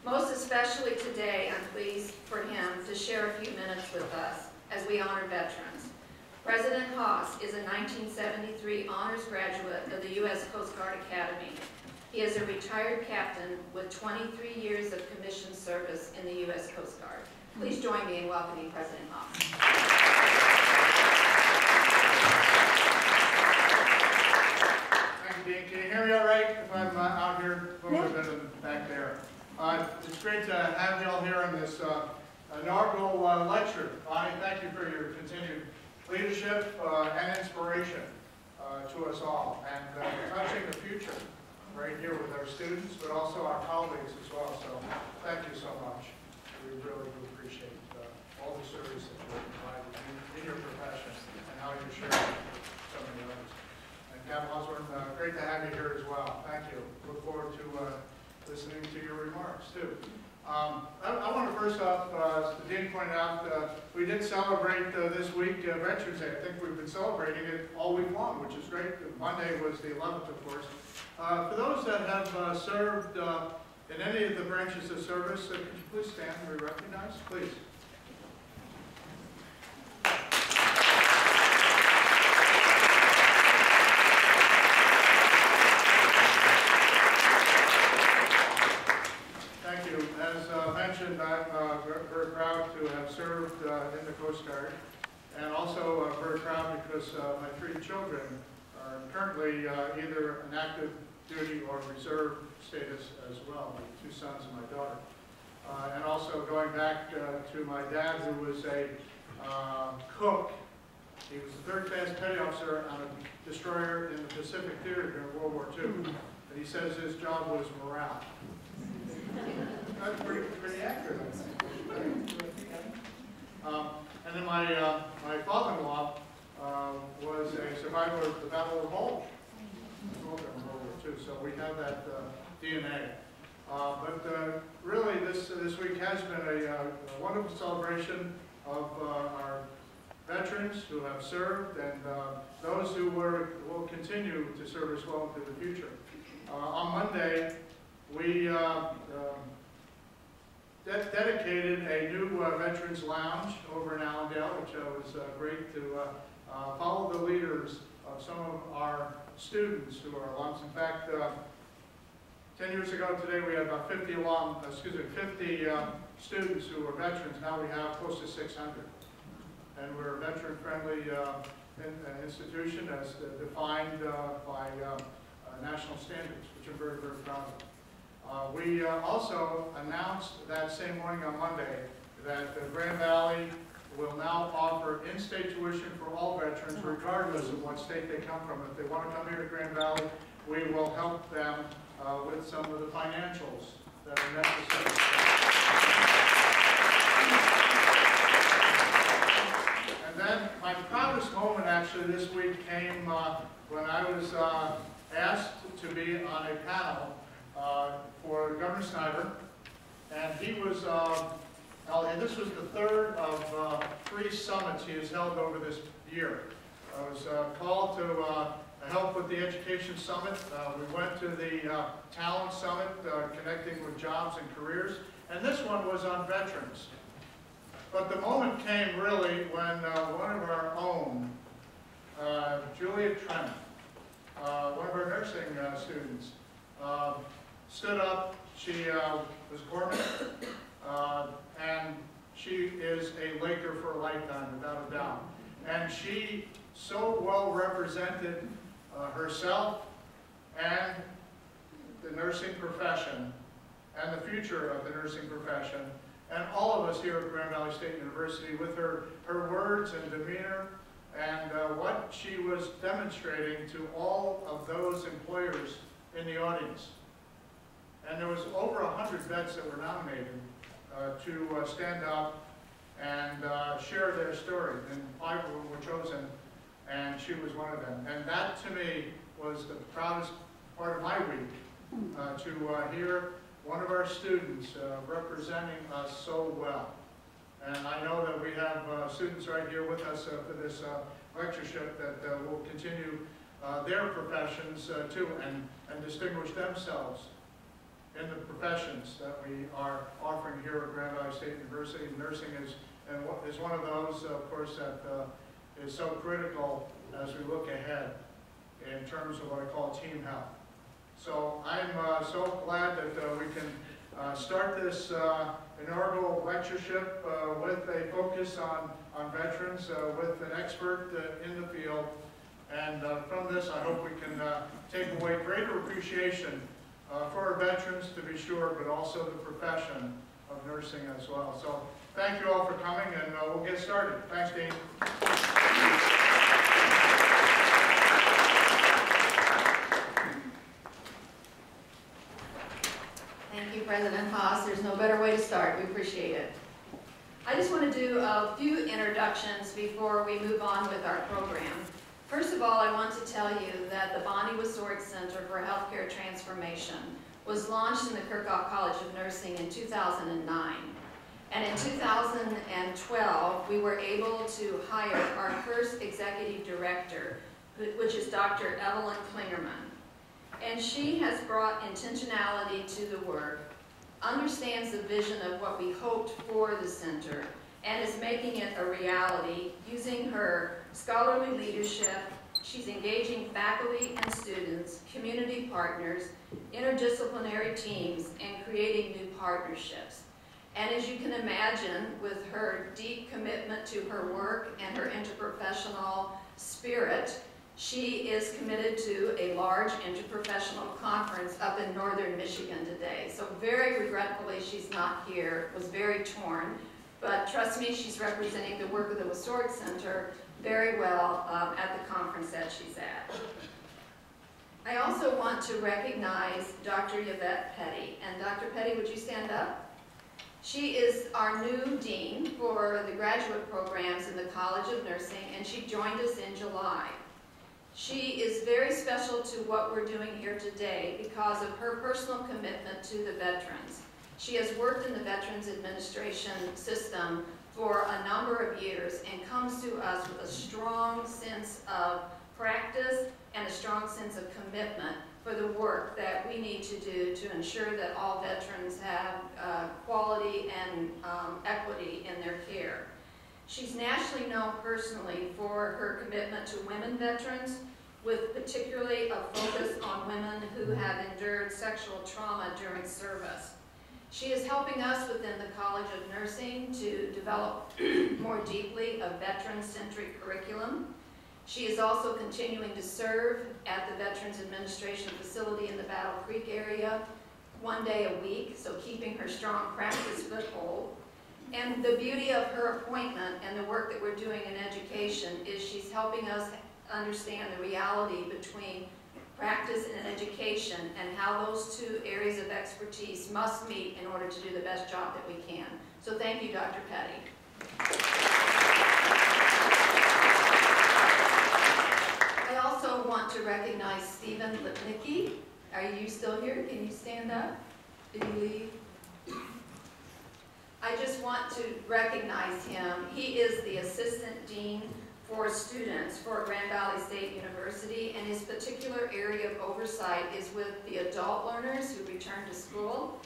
Most especially today, I'm pleased for him to share a few minutes with us as we honor veterans. President Haas is a 1973 honors graduate of the U.S. Coast Guard Academy. He is a retired captain with 23 years of commissioned service in the U.S. Coast Guard. Please join me in welcoming President Haas. Thank you, Dean. Can you hear me all right if I'm out here a little bit back there? It's great to have you all here on this inaugural lecture. Bonnie, thank you for your continued leadership and inspiration to us all, and touching the future right here with our students, but also our colleagues as well. So thank you so much. We really do appreciate all the service that you provide in your profession and how you share so many others. And Captain Osborne, great to have you here as well. Thank you. Look forward to listening to your remarks too. I want to first off, as the Dean pointed out, we did celebrate this week Veterans Day. I think we've been celebrating it all week long, which is great. Monday was the 11th, of course. For those that have served in any of the branches of service, could you please stand and be recognized, please? Thank you. As mentioned, I'm very proud to have served in the Coast Guard, and also very proud because my three children are currently either an active duty or reserve status as well, my two sons and my daughter. And also going back to my dad, who was a cook. He was a third-class petty officer on a destroyer in the Pacific Theater during World War II. And he says his job was morale. That's pretty accurate, I think. And then my father-in-law was a survivor of the Battle of Bulge. So we have that DNA. But really, this week has been a wonderful celebration of our veterans who have served and those who will continue to serve as well into the future. On Monday, we dedicated a new Veterans Lounge over in Allendale, which was great to follow the leaders of some of our students who are alums. In fact, 10 years ago today we had about 50 students who were veterans. Now we have close to 600. And we're a veteran-friendly institution as defined by national standards, which I'm very, very proud of. We also announced that same morning on Monday that Grand Valley will now offer in-state tuition for all veterans, regardless of what state they come from. If they want to come here to Grand Valley, we will help them with some of the financials that are necessary. And then my proudest moment actually this week came when I was asked to be on a panel for Governor Snyder, and he was and this was the third of 3 summits he has held over this year. I was called to help with the Education Summit. We went to the Talent Summit, connecting with jobs and careers, and this one was on veterans. But the moment came really when one of our own, Julia Trent, one of our nursing students, stood up. She was Gorman. And she is a Laker for a lifetime, without a doubt. And she so well represented herself and the nursing profession and the future of the nursing profession and all of us here at Grand Valley State University with her words and demeanor and what she was demonstrating to all of those employers in the audience. And there was over 100 vets that were nominated to stand up and share their story, and 5 of them were chosen, and she was one of them. And that, to me, was the proudest part of my week, to hear one of our students representing us so well. And I know that we have students right here with us for this lectureship that will continue their professions too, and distinguish themselves in the professions that we are offering here at Grand Valley State University. Nursing is one of those, of course, that is so critical as we look ahead in terms of what I call team health. So I'm so glad that we can start this inaugural lectureship with a focus on veterans, with an expert in the field. And from this, I hope we can take away greater appreciation for our veterans, to be sure, but also the profession of nursing as well. So thank you all for coming, and we'll get started. Thanks, Dean. Thank you, President Haas. There's no better way to start. We appreciate it. I just want to do a few introductions before we move on with our program. First of all, I want to tell you that the Wesorick Center for Healthcare Transformation was launched in the Kirchhoff College of Nursing in 2009. And in 2012, we were able to hire our first executive director, which is Dr. Evelyn Klingerman. And she has brought intentionality to the work, understands the vision of what we hoped for the center, and is making it a reality using her scholarly leadership. She's engaging faculty and students, community partners, interdisciplinary teams, and creating new partnerships. And as you can imagine, with her deep commitment to her work and her interprofessional spirit, she is committed to a large interprofessional conference up in northern Michigan today. So very regretfully, she's not here. Was very torn. But trust me, she's representing the work of the Wesorick Center very well at the conference that she's at. I also want to recognize Dr. Yvette Petty. And Dr. Petty, would you stand up? She is our new dean for the graduate programs in the College of Nursing, and she joined us in July. She is very special to what we're doing here today because of her personal commitment to the veterans. She has worked in the Veterans Administration system for a number of years and comes to us with a strong sense of practice and a strong sense of commitment for the work that we need to do to ensure that all veterans have quality and equity in their care. She's nationally known personally for her commitment to women veterans, with particularly a focus on women who have endured sexual trauma during service. She is helping us within the College of Nursing to develop more deeply a veteran-centric curriculum. She is also continuing to serve at the Veterans Administration facility in the Battle Creek area 1 day a week, so keeping her strong practice foothold. And the beauty of her appointment and the work that we're doing in education is she's helping us understand the reality between practice and education and how those two areas of expertise must meet in order to do the best job that we can. So thank you, Dr. Petty. I also want to recognize Stephen Lipnicki. Are you still here? Can you stand up? Did you leave? I just want to recognize him. He is the Assistant Dean for Students for Grand Valley State University, and his particular area of oversight is with the adult learners who return to school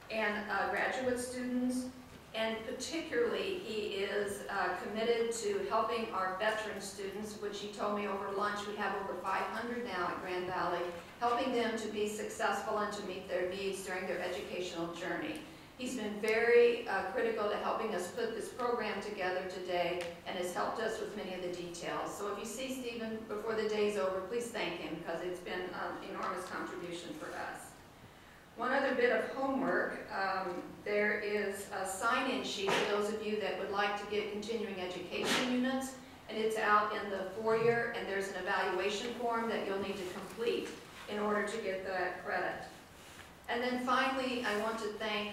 and graduate students, and particularly he is committed to helping our veteran students, which he told me over lunch we have over 500 now at Grand Valley, helping them to be successful and to meet their needs during their educational journey. He's been very critical to helping us put this program together today and has helped us with many of the details. So if you see Stephen before the day's over, please thank him because it's been an enormous contribution for us. One other bit of homework, there is a sign-in sheet for those of you that would like to get continuing education units, and it's out in the foyer, and there's an evaluation form that you'll need to complete in order to get that credit. And then finally, I want to thank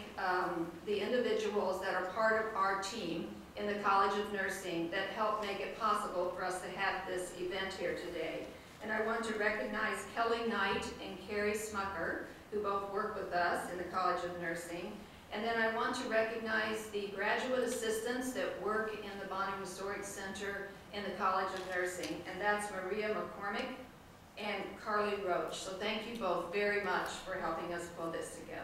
the individuals that are part of our team in the College of Nursing that helped make it possible for us to have this event here today. And I want to recognize Kelly Knight and Carrie Smucker, who both work with us in the College of Nursing. And then I want to recognize the graduate assistants that work in the Wesorick Center in the College of Nursing. And that's Maria McCormick, and Carly Roach. So thank you both very much for helping us pull this together.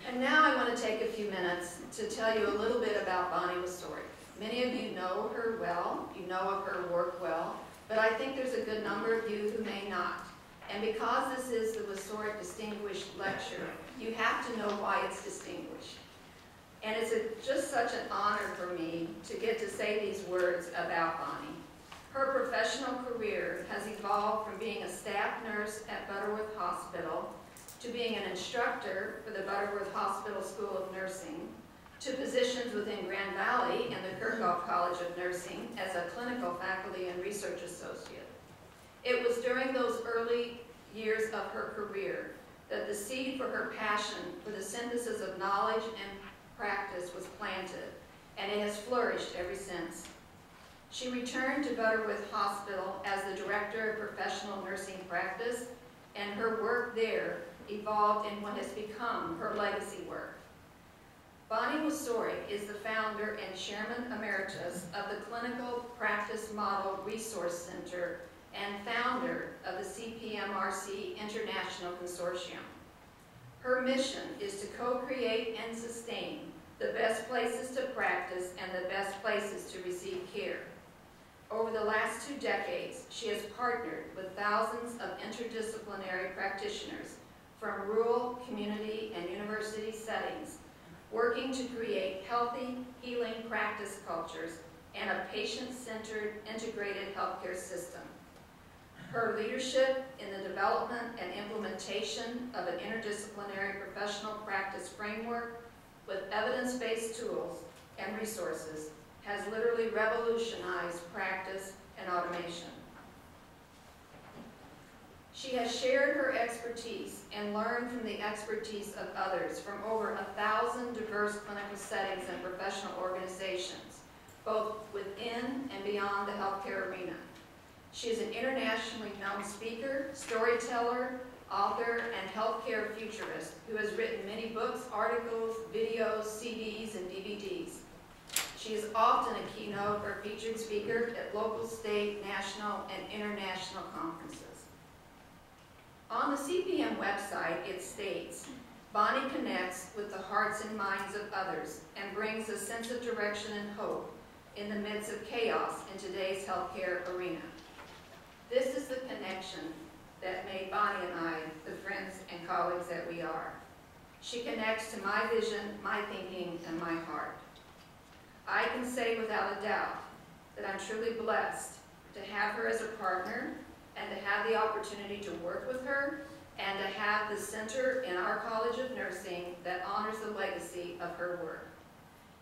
And now I want to take a few minutes to tell you a little bit about Bonnie Wesorick. Many of you know her well, you know of her work well, but I think there's a good number of you who may not. And because this is the Wesorick Distinguished Lecture, you have to know why it's distinguished. And it's just such an honor for me to get to say these words about Bonnie. Her professional career has evolved from being a staff nurse at Butterworth Hospital to being an instructor for the Butterworth Hospital School of Nursing, to positions within Grand Valley and the Kirchhoff College of Nursing as a clinical faculty and research associate. It was during those early years of her career that the seed for her passion for the synthesis of knowledge and practice was planted, and it has flourished ever since. She returned to Butterworth Hospital as the Director of Professional Nursing Practice, and her work there evolved in what has become her legacy work. Bonnie Wesorick is the founder and Chairman Emeritus of the Clinical Practice Model Resource Center and founder of the CPMRC International Consortium. Her mission is to co-create and sustain the best places to practice and the best places to receive care. Over the last 2 decades, she has partnered with thousands of interdisciplinary practitioners from rural, community, and university settings, working to create healthy, healing practice cultures and a patient-centered, integrated healthcare system. Her leadership in the development and implementation of an interdisciplinary professional practice framework with evidence-based tools and resources has literally revolutionized practice and automation. She has shared her expertise and learned from the expertise of others from over 1,000 diverse clinical settings and professional organizations, both within and beyond the healthcare arena. She is an internationally known speaker, storyteller, author, and healthcare futurist who has written many books, articles, videos, CDs, and DVDs. She is often a keynote or featured speaker at local, state, national, and international conferences. On the CPM website, it states, Bonnie connects with the hearts and minds of others and brings a sense of direction and hope in the midst of chaos in today's healthcare arena. This is the connection that made Bonnie and I the friends and colleagues that we are. She connects to my vision, my thinking, and my heart. I can say without a doubt that I'm truly blessed to have her as a partner and to have the opportunity to work with her and to have the center in our College of Nursing that honors the legacy of her work.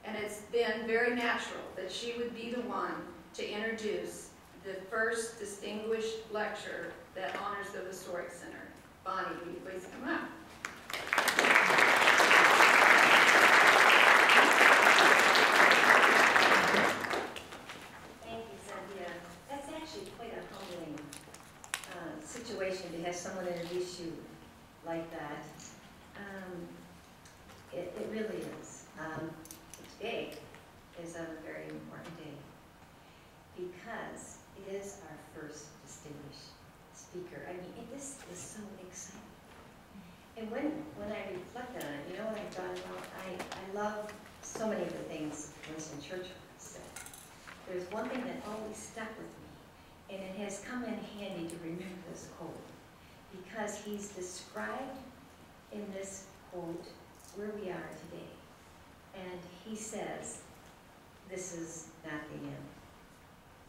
And it's been very natural that she would be the one to introduce the first distinguished lecture that honors the Wesorick Center. Bonnie, will you please come up? Thank you, Cynthia. That's actually quite a humbling situation to have someone introduce you like that. It really is. Today is a very important day because it is our first distinguished speaker. I mean, this is so exciting. And when I reflect on it, you know what I thought about? I love so many of the things Winston Churchill said. There's one thing that always stuck with me, and it has come in handy to remember this quote, because he's described in this quote where we are today. And he says, this is not the end.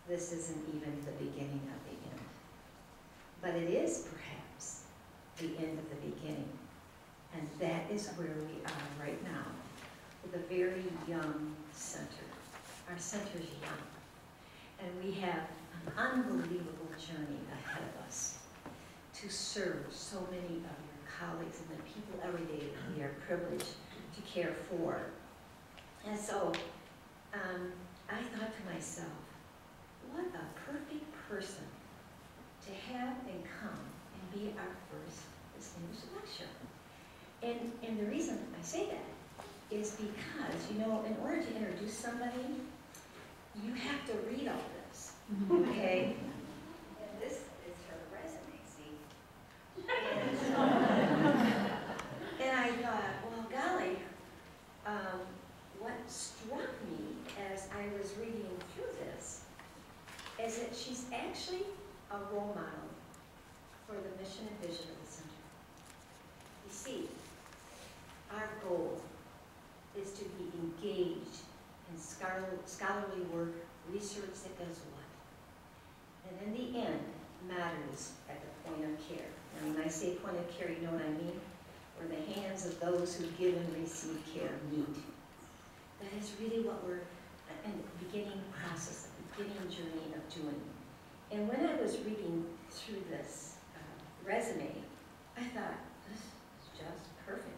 This isn't even the beginning of the end. But it is perhaps the end of the beginning. And that is where we are right now, with a very young center. Our center is young. And we have an unbelievable journey ahead of us to serve so many of your colleagues and the people every day that we are privileged to care for. And so I thought to myself, what a perfect person to have and come and be our first distinguished lecturer. And the reason I say that is because, you know, in order to introduce somebody, you have to read all this, okay? And this is her resume, see? And I thought, well, golly, what struck me as I was reading through this is that she's actually a role model for the mission and vision of the center. You see, our goal is to be engaged in scholarly work, research that does what? And in the end, matters at the point of care. And when I say point of care, you know what I mean? Where the hands of those who give and receive care meet. That is really what we're in the beginning process, the beginning journey of doing. And when I was reading through this resume, I thought, this is just perfect.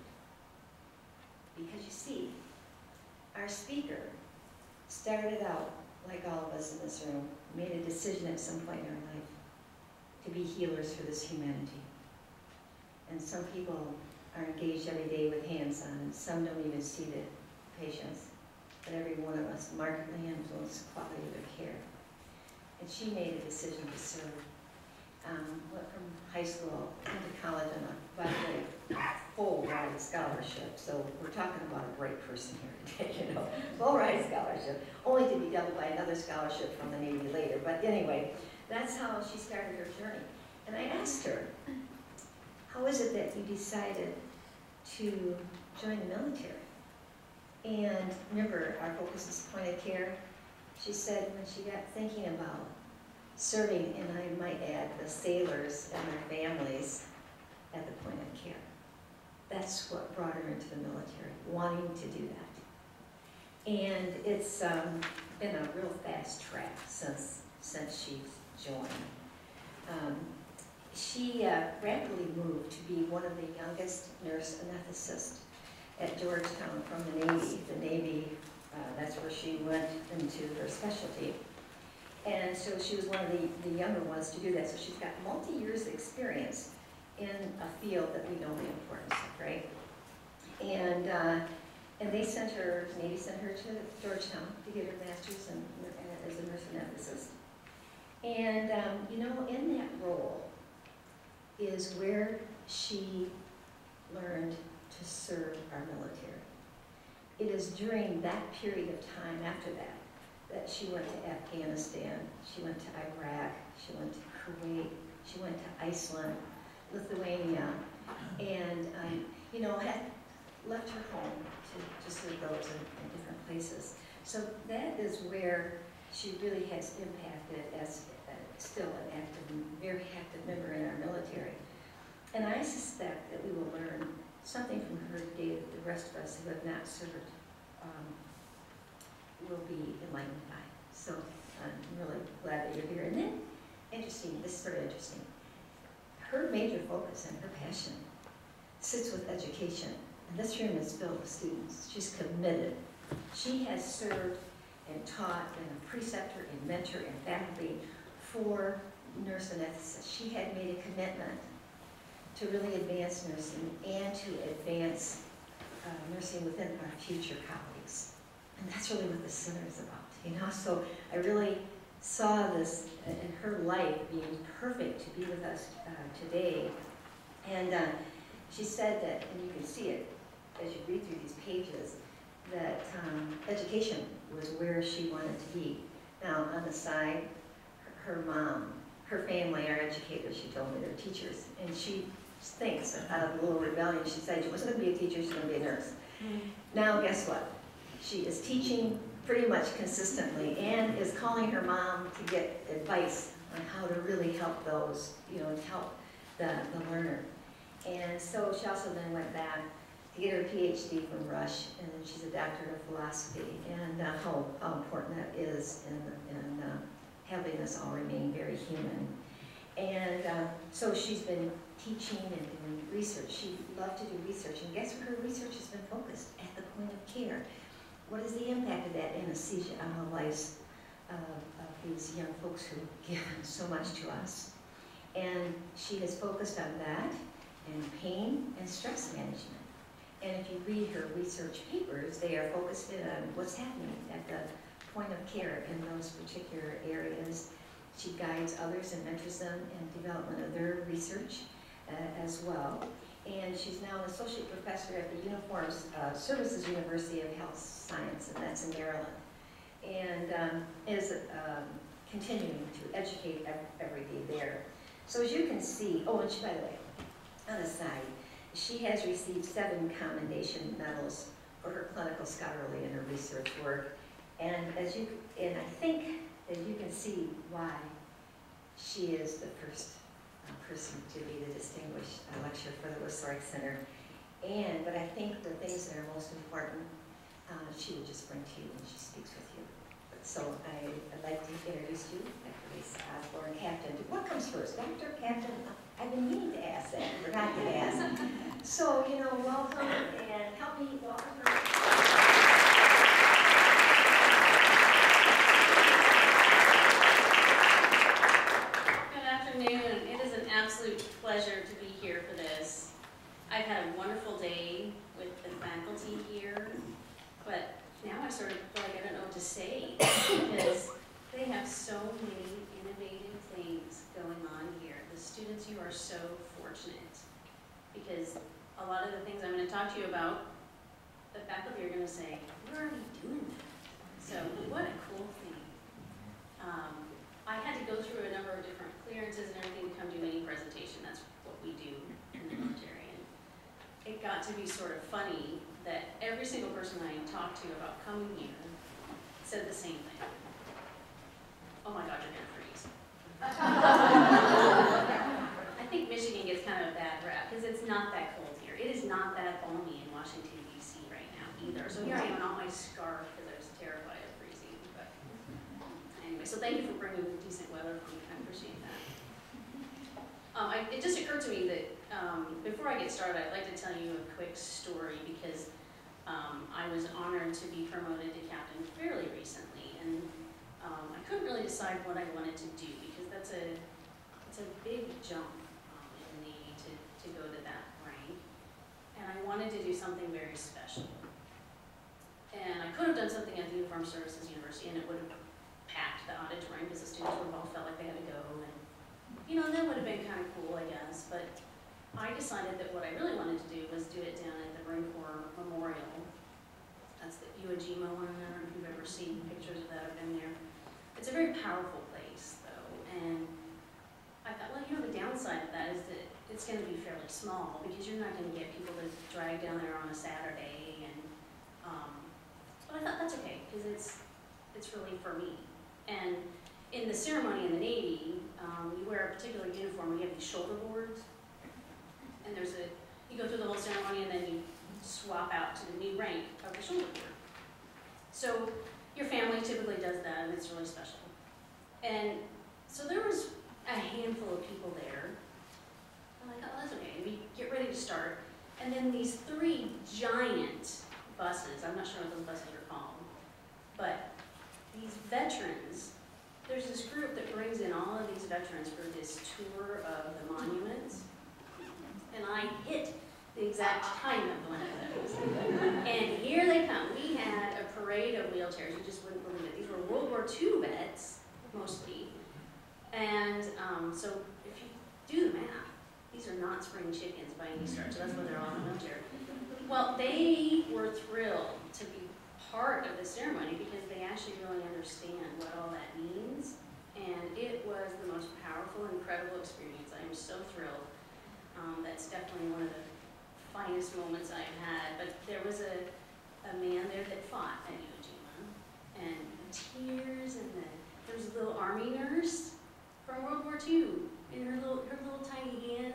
Because you see, our speaker started out, like all of us in this room, made a decision at some point in our life to be healers for this humanity. And some people are engaged every day with hands on, and some don't even see the patients. But every one of us markedly influence the quality of their care. And she made a decision to serve. Went from high school into college on a, by the way, full ride scholarship. So we're talking about a great person here today, you know. Full ride scholarship, only to be doubled by another scholarship from the Navy later. But anyway, that's how she started her journey. And I asked her, how is it that you decided to join the military? And remember, our focus is point of care. She said when she got thinking about serving, and I might add, the sailors and their families at the point of care. That's what brought her into the military, wanting to do that. And it's been a real fast track since she's joined. She rapidly moved to be one of the youngest nurse anesthetists at Georgetown from the Navy. The Navy, that's where she went into her specialty. And so she was one of the younger ones to do that. So she's got multi-years experience in a field that we know the importance of, right? And they sent her, Navy sent her to Georgetown to get her master's as a nurse anesthetist. And you know, in that role is where she learned to serve our military. It is during that period of time after that she went to Afghanistan, she went to Iraq, she went to Kuwait, she went to Iceland, Lithuania, and you know, had left her home to serve those in different places. So that is where she really has impacted as still an active, very active member in our military. And I suspect that we will learn something from her today that the rest of us who have not served will be enlightened by. So I'm really glad that you're here. And then, interesting, this is sort of interesting. Her major focus and her passion sits with education. And this room is filled with students. She's committed. She has served and taught and a preceptor and mentor and faculty for nurse anesthetists. She had made a commitment to really advance nursing and to advance nursing within our future colleagues. And that's really what the center is about, you know? So I really saw this in her life being perfect to be with us today. And she said that, and you can see it as you read through these pages, that education was where she wanted to be. Now, on the side, her mom, her family are educators, she told me, they're teachers. And she thinks, out of a little rebellion, she said she wasn't going to be a teacher, she's going to be a nurse. Now, guess what? She is teaching pretty much consistently and is calling her mom to get advice on how to really help those, you know, help the learner. And so she also then went back to get her PhD from Rush, and then she's a doctorate of philosophy, and how important that is in having us all remain very human. And so she's been teaching and doing research. She loved to do research, and guess where her research has been focused? At the point of care. What is the impact of that anesthesia on the lives of these young folks who have given so much to us? And she has focused on that, and pain and stress management. And if you read her research papers, they are focused in on what's happening at the point of care in those particular areas. She guides others and mentors them in development of their research as well. And she's now an associate professor at the Uniformed Services University of Health Science, and that's in Maryland. And is continuing to educate every day there. So as you can see, oh, and she, by the way, on the side, she has received 7 commendation medals for her clinical scholarly and her research work. And I think that you can see why she is the first person to be the distinguished lecturer for the Wesorick Center. But I think the things that are most important, she will just bring to you when she speaks with you. So I'd like to introduce you, Dr. Osborne, Captain. What comes first, Dr. Captain? I've been meaning to ask that, forgot to ask. So, welcome and help me welcome her. Good afternoon. It is an absolute pleasure to be here for this. I've had a wonderful day with the faculty here, but now I sort of feel like I don't know what to say because they have so many innovative things going on here. The students, you are so fortunate because a lot of the things I'm going to talk to you about, the faculty are going to say, we're already doing that. So what a cool thing. I had to go through a number of different clearances and everything to come do any presentation. That's what we do in the military. And it got to be sort of funny that every single person I talked to about coming here said the same thing. Oh my God, you're gonna freeze. I think Michigan gets kind of a bad rap because it's not that cold here. It is not that balmy in Washington, D.C. right now either. So here I am in all my scarf because I was terrified of freezing. But anyway, so thank you for bringing decent weather for me. I appreciate that. It just occurred to me that before I get started, I'd like to tell you a quick story because I was honored to be promoted to captain fairly recently, and I couldn't really decide what I wanted to do because it's a big jump in the Navy to go to that rank, and I wanted to do something very special. And I could have done something at the Uniformed Services University, and it would have packed the auditorium because the students would have all felt like they had to go, and that would have been kind of cool, I guess. But I decided that what I really wanted to do was do it down at the Marine Corps Memorial. That's the Iwo Jima one. I don't know if you've ever seen pictures of that or been there. It's a very powerful place, though, and I thought, well, the downside of that is that it's going to be fairly small because you're not going to get people to drive down there on a Saturday, and but I thought that's okay because it's really for me. And in the ceremony in the Navy, you wear a particular uniform. We have these shoulder boards, and you go through the whole ceremony, and then you swap out to the new rank of the shoulder board. So your family typically does that, and it's really special. And so there was a handful of people there, and I thought, well, that's okay. We get ready to start, and then these 3 giant buses, I'm not sure what those buses are called, but these veterans, there's this group that brings in all of these veterans for this tour of the monuments, and I hit the exact time of one of those. And here they come. We had a parade of wheelchairs. You just wouldn't believe it. These were World War II vets, mostly. And so if you do the math, these are not spring chickens by any stretch. So that's why they're all in a wheelchair. Well, they were thrilled to be part of the ceremony because they actually really understand what all that means. And it was the most powerful, incredible experience. I am so thrilled. That's definitely one of the finest moments I've had. But there was a man there that fought at Iwo Jima, and tears, and there was a little army nurse from World War II in her little tiny hand.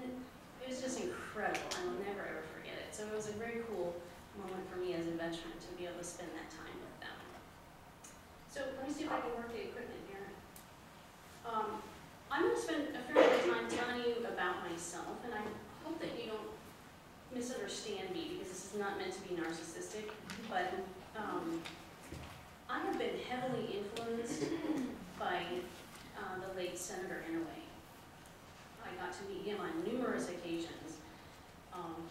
It was just incredible. I will never ever forget it. So it was a very cool moment for me as a veteran to be able to spend that time with them. So let me see if I can work the equipment here. I'm going to spend a fair bit of time telling you about myself, and I hope that you don't misunderstand me because this is not meant to be narcissistic, but I have been heavily influenced by the late Senator Inouye. I got to meet him on numerous occasions.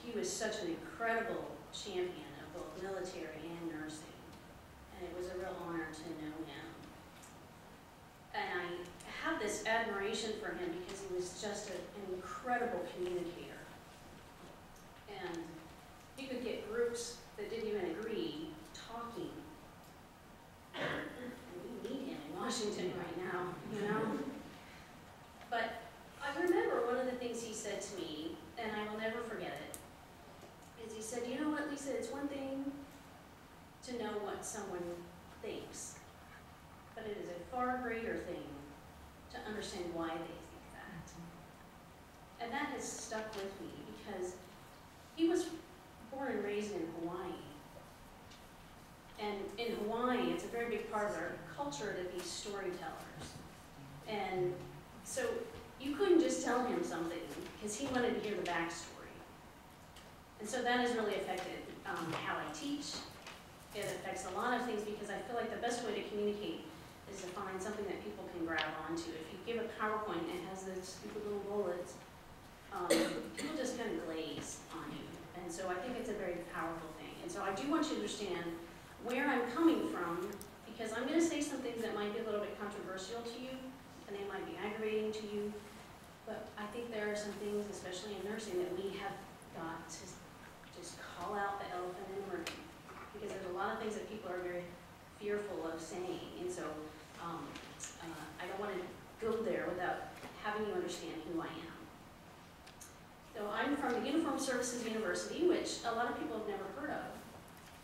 He was such an incredible champion of both military and nursing. and it was a real honor to know him. And I have this admiration for him because he was just an incredible communicator. And you could get groups that didn't even agree talking. And we need him in Washington right now, you know? But I remember one of the things he said to me, and I will never forget it, is he said, you know what, Lisa, it's one thing to know what someone thinks, but it is a far greater thing to understand why they think that. And that has stuck with me because he was born and raised in Hawaii. And in Hawaii, it's a very big part of our culture to be storytellers. And so you couldn't just tell him something because he wanted to hear the backstory. And so that has really affected how I teach. It affects a lot of things because I feel like the best way to communicate is to find something that people can grab onto. If you give a PowerPoint and it has those stupid little bullets, people just kind of glaze on you. And so I think it's a very powerful thing. And so I do want you to understand where I'm coming from, because I'm going to say some things that might be a little bit controversial to you, and they might be aggravating to you. But I think there are some things, especially in nursing, that we have got to just call out the elephant in the room. Because there's a lot of things that people are very fearful of saying. And so I don't want to go there without having you understand who I am. So I'm from the Uniformed Services University, which a lot of people have never heard of.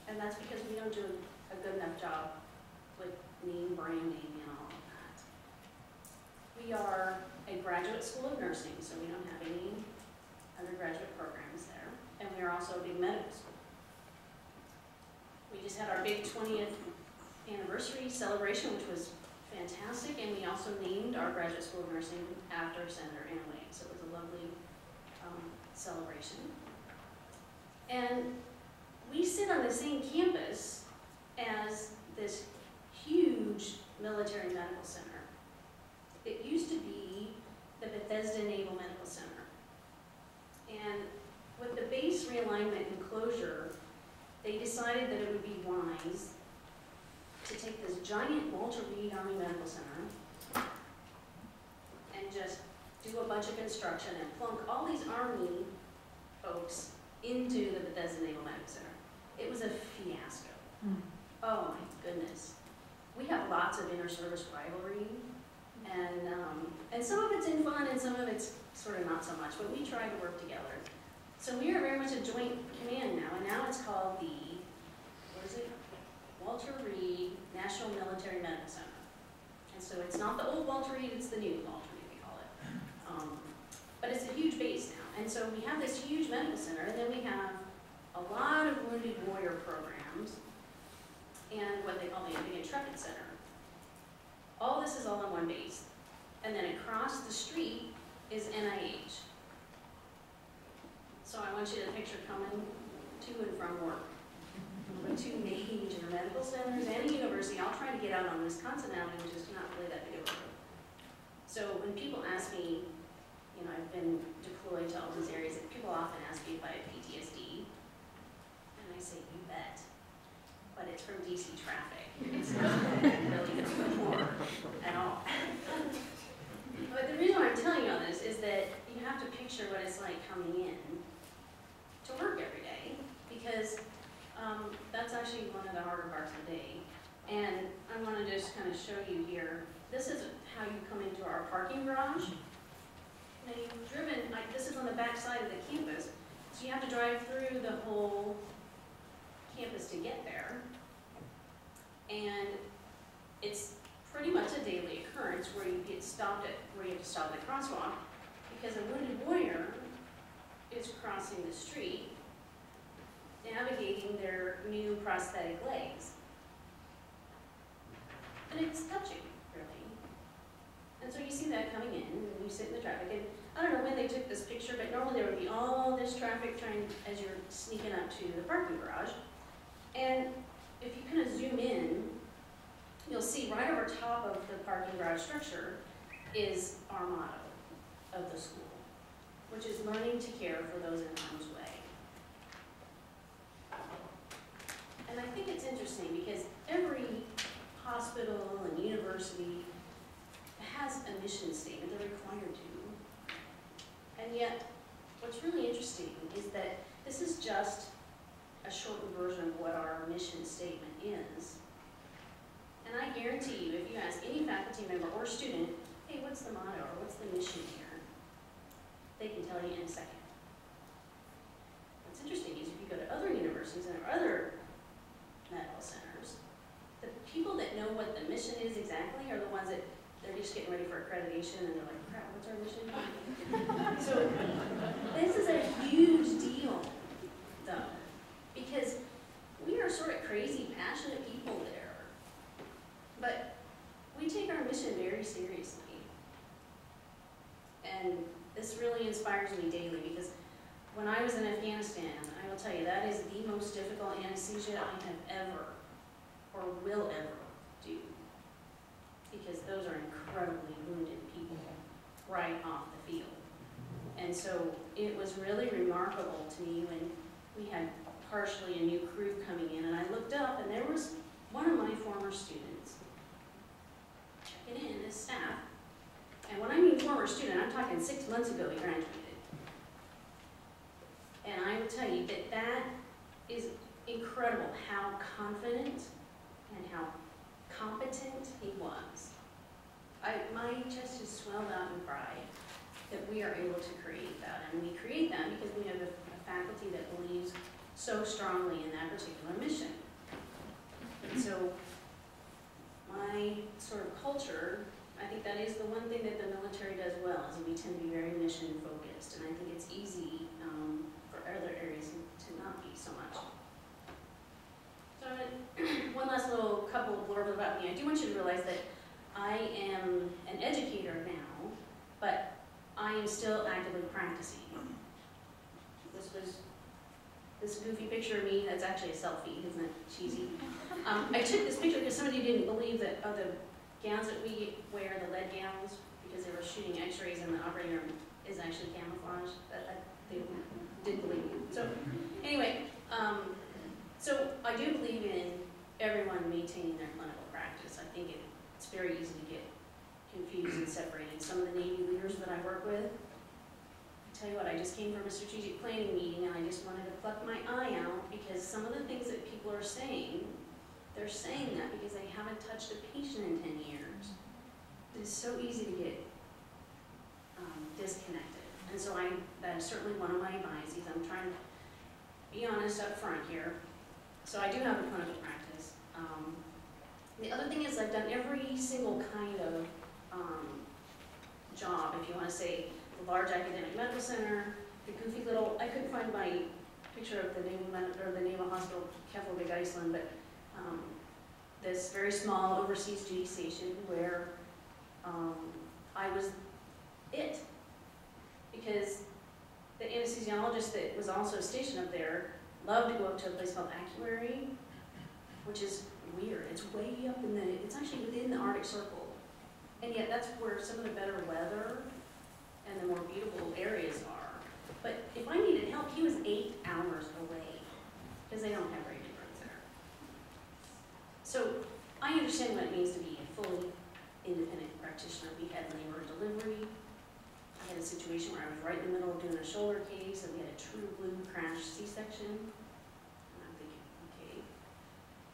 And that's because we don't do a good enough job with name branding and all of that. We are a graduate school of nursing, so we don't have any undergraduate programs there. And we are also a big medical school. We just had our big 20th anniversary celebration, which was fantastic, and we also named our graduate school of nursing after Senator Ann Wade, so it was a lovely celebration. And we sit on the same campus as this huge military medical center. It used to be the Bethesda Naval Medical Center. And with the base realignment and closure, they decided that it would be wise to take this giant Walter Reed Army Medical Center and just do a bunch of construction and plunk all these Army folks into the Bethesda Naval Medical Center. It was a fiasco. Oh my goodness. We have lots of inter-service rivalry, and some of it's in fun and some of it's sort of not so much, but we try to work together. So we are very much a joint command now, and now it's called the, what is it? Walter Reed National Military Medical Center. And so it's not the old Walter Reed, it's the new Walter Reed, we call it. But it's a huge base now. And so we have this huge medical center, and then we have a lot of wounded warrior programs, and what they call the Big Intrepid Center. All this is all in one base. And then across the street is NIH. So I want you to picture coming to and from work. With two major medical centers and a university, all trying to get out on Wisconsin Avenue, which is not really that big of a road. So when people ask me, you know, I've been deployed to all these areas, and people often ask me if I have PTSD. And I say, you bet. But it's from DC traffic. It's not really before at all. But the reason I'm telling you all this is that you have to picture what it's like coming in to work every day, because that's actually one of the harder parts of the day. And I want to just kind of show you here. This is how you come into our parking garage. Now you've driven, like, this is on the back side of the campus, so you have to drive through the whole campus to get there. And it's pretty much a daily occurrence where you get stopped at, where you have to stop at the crosswalk, because a wounded warrior is crossing the street, navigating their new prosthetic legs. And it's touching, really. And so you see that coming in, and you sit in the traffic, and I don't know when they took this picture, but normally there would be all this traffic trying, as you're sneaking up to the parking garage. And if you kind of zoom in, you'll see right over top of the parking garage structure is our motto of the school, which is learning to care for those in harm's way. And I think it's interesting because every hospital and university has a mission statement, they're required to. And yet, what's really interesting is that this is just a shortened version of what our mission statement is. And I guarantee you, if you ask any faculty member or student, hey, what's the motto or what's the mission here? They can tell you in a second. What's interesting is if you go to other universities and other medical centers, the people that know what the mission is exactly are the ones that they're just getting ready for accreditation and they're like, crap, what's our mission? So this is a huge deal, though, because we are sort of crazy, passionate people there. But we take our mission very seriously. And this really inspires me daily because when I was in Afghanistan, I will tell you, that is the most difficult anesthesia I have ever or will ever do. Because those are incredibly wounded people right off the field. And so it was really remarkable to me when we had partially a new crew coming in, and I looked up and there was one of my former students checking in as staff. And when I mean former student, I'm talking 6 months ago he graduated. And I will tell you that that is incredible how confident and how competent he was. My chest just swelled out in pride that we are able to create that. And we create that because we have a faculty that believes so strongly in that particular mission. And so my sort of culture, I think that is the one thing that the military does well, is we tend to be very mission focused. And I think it's easy for other areas to not be so much. So one last little couple of blurbs about me. I do want you to realize that I am an educator now, but I am still actively practicing. This goofy picture of me, that's actually a selfie, isn't it cheesy? I took this picture because somebody didn't believe that the gowns that we wear, the lead gowns, because they were shooting x-rays in the operating room, is actually camouflage. They didn't believe me. So anyway, so I do believe in everyone maintaining their clinical practice. I think it's very easy to get confused and separated. Some of the Navy leaders that I work with, I tell you what, I just came from a strategic planning meeting and I just wanted to pluck my eye out because some of the things that people are saying, they're saying that because they haven't touched a patient in 10 years. It is so easy to get disconnected. And so that is certainly one of my advices. I'm trying to be honest up front here. So I do have a clinical practice. The other thing is I've done every single kind of job, if you want to say, the large academic medical center, the goofy little, I couldn't find my picture of the Naval Hospital, Keflavik, Iceland, but this very small overseas duty station where I was it. Because the anesthesiologist that was also stationed up there loved to go up to a place called Actuary, which is weird. It's way up in it's actually within the Arctic Circle. And yet that's where some of the better weather and the more beautiful areas are. But if I needed help, he was 8 hours away because they don't have radio birds there. So I understand what it means to be a fully independent practitioner. We had labor and delivery. I had a situation where I was right in the middle of doing a shoulder case and we had a true blue crash C-section. And I'm thinking, okay,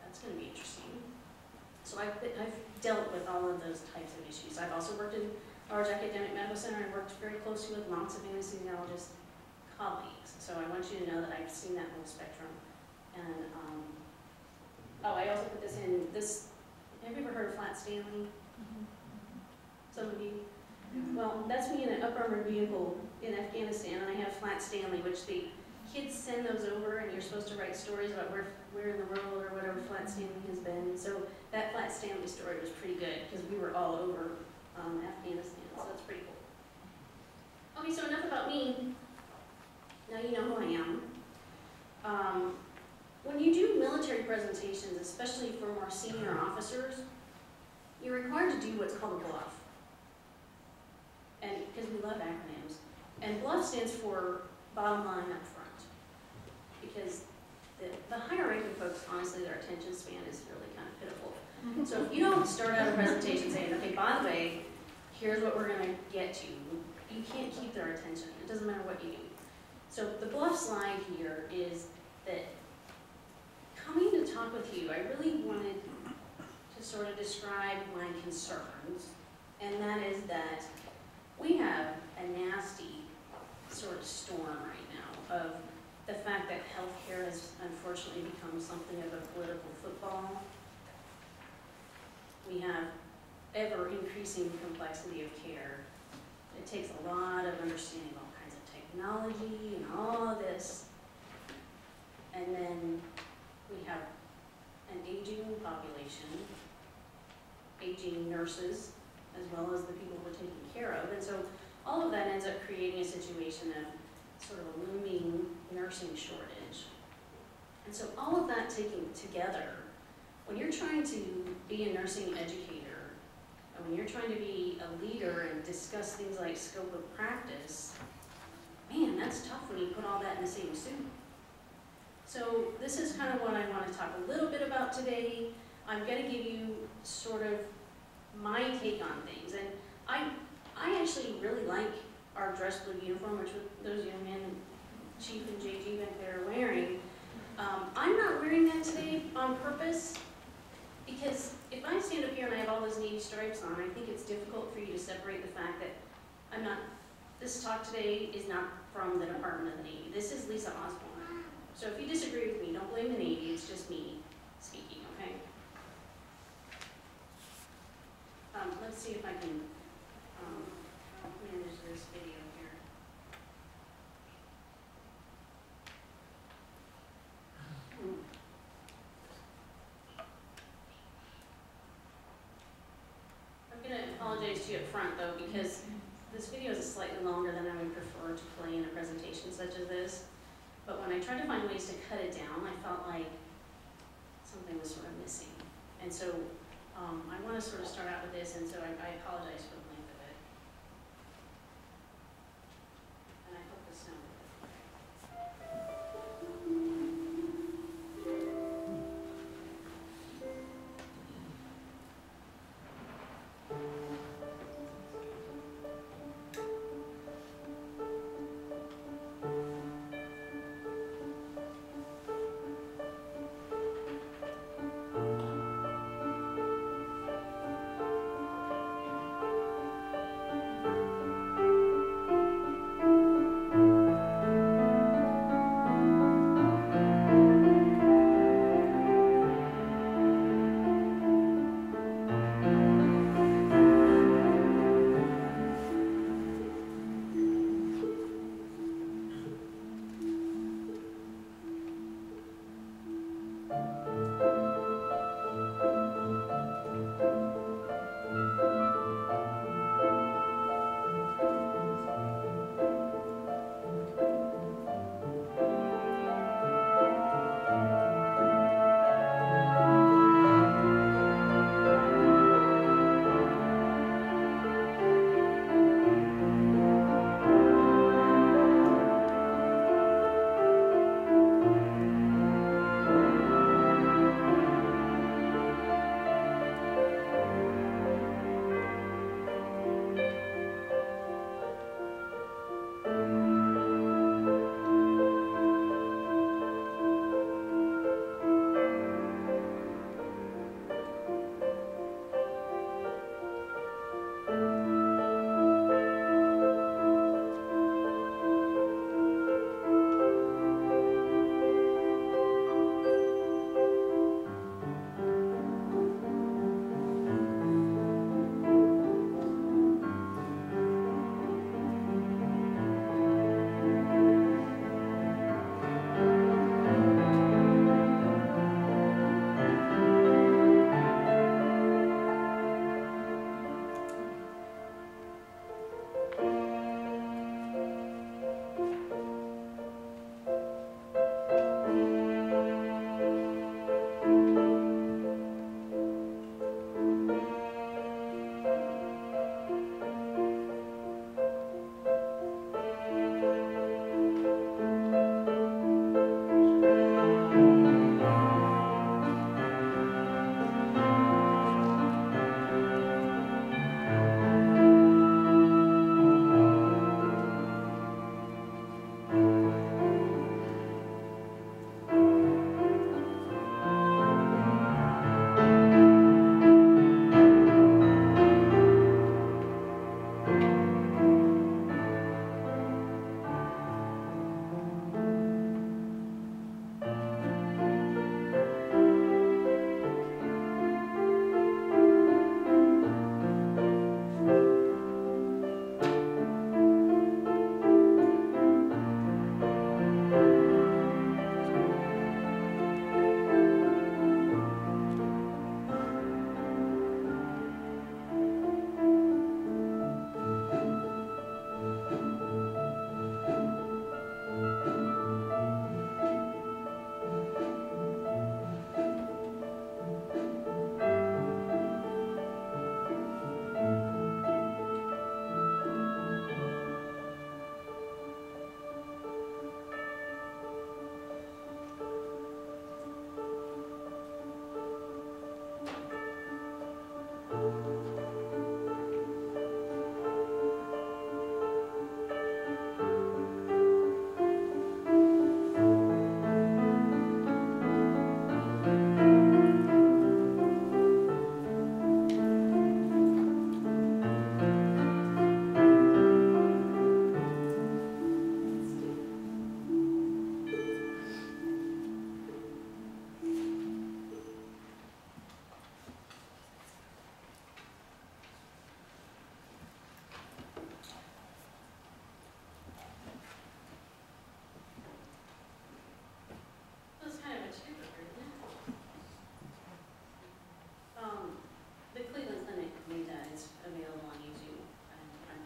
that's going to be interesting. So I've dealt with all of those types of issues. I've also worked in a large academic medical center. I worked very closely with lots of anesthesiologist colleagues. So I want you to know that I've seen that whole spectrum. And, oh, I also put this in, have you ever heard of Flat Stanley? Some of you? Well, that's me in an up-armored vehicle in Afghanistan, and I have Flat Stanley, which the kids send those over, and you're supposed to write stories about where in the world or whatever Flat Stanley has been. So that Flat Stanley story was pretty good, because we were all over Afghanistan, so that's pretty cool. Okay, so enough about me. Now you know who I am. When you do military presentations, especially for more senior officers, you're required to do what's called a bluff. And because we love acronyms. And bluff stands for bottom line up front. Because the higher ranking folks, honestly, their attention span is really kind of pitiful. So if you don't start out a presentation saying, okay, by the way, here's what we're gonna get to, you can't keep their attention. It doesn't matter what you do. So the bluff slide here is that coming to talk with you, I really wanted to sort of describe my concerns, and that is that we have a nasty sort of storm right now of the fact that healthcare has unfortunately become something of a political football. We have ever increasing complexity of care. It takes a lot of understanding all kinds of technology and all of this. And then we have an aging population, aging nurses, as well as the people we're taking care of. And so all of that ends up creating a situation of sort of a looming nursing shortage. And so all of that taken together, when you're trying to be a nursing educator, and when you're trying to be a leader and discuss things like scope of practice, man, that's tough when you put all that in the same soup. So this is kind of what I want to talk a little bit about today. I'm going to give you sort of my take on things. And I actually really like our dress blue uniform, which those young men, Chief and JG back there, are wearing. I'm not wearing that today on purpose, because if I stand up here and I have all those navy stripes on, I think it's difficult for you to separate the fact that I'm not, this talk today is not from the Department of the Navy. This is Lisa Osborne. So if you disagree with me, don't blame the Navy, it's just me speaking, okay? Let's see if I can manage this video here. I'm going to apologize to you up front, though, because this video is slightly longer than I would prefer to play in a presentation such as this. But when I tried to find ways to cut it down, I felt like something was sort of missing. And so I want to sort of start out with this, and so I apologize for the length of it. And I hope this sounds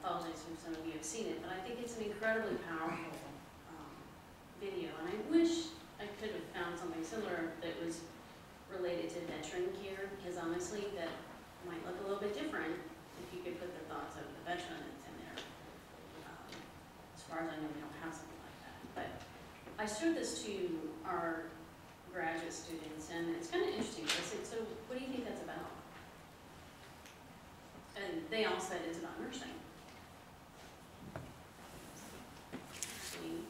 apologize if some of you have seen it, but I think it's an incredibly powerful video, and I wish I could have found something similar that was related to veteran care, because honestly, that might look a little bit different if you could put the thoughts of the veteran that's in there. As far as I know, we don't have something like that. But I showed this to our graduate students, and it's kind of interesting. I said, so what do you think that's about? And they all said it's about nursing. Actually,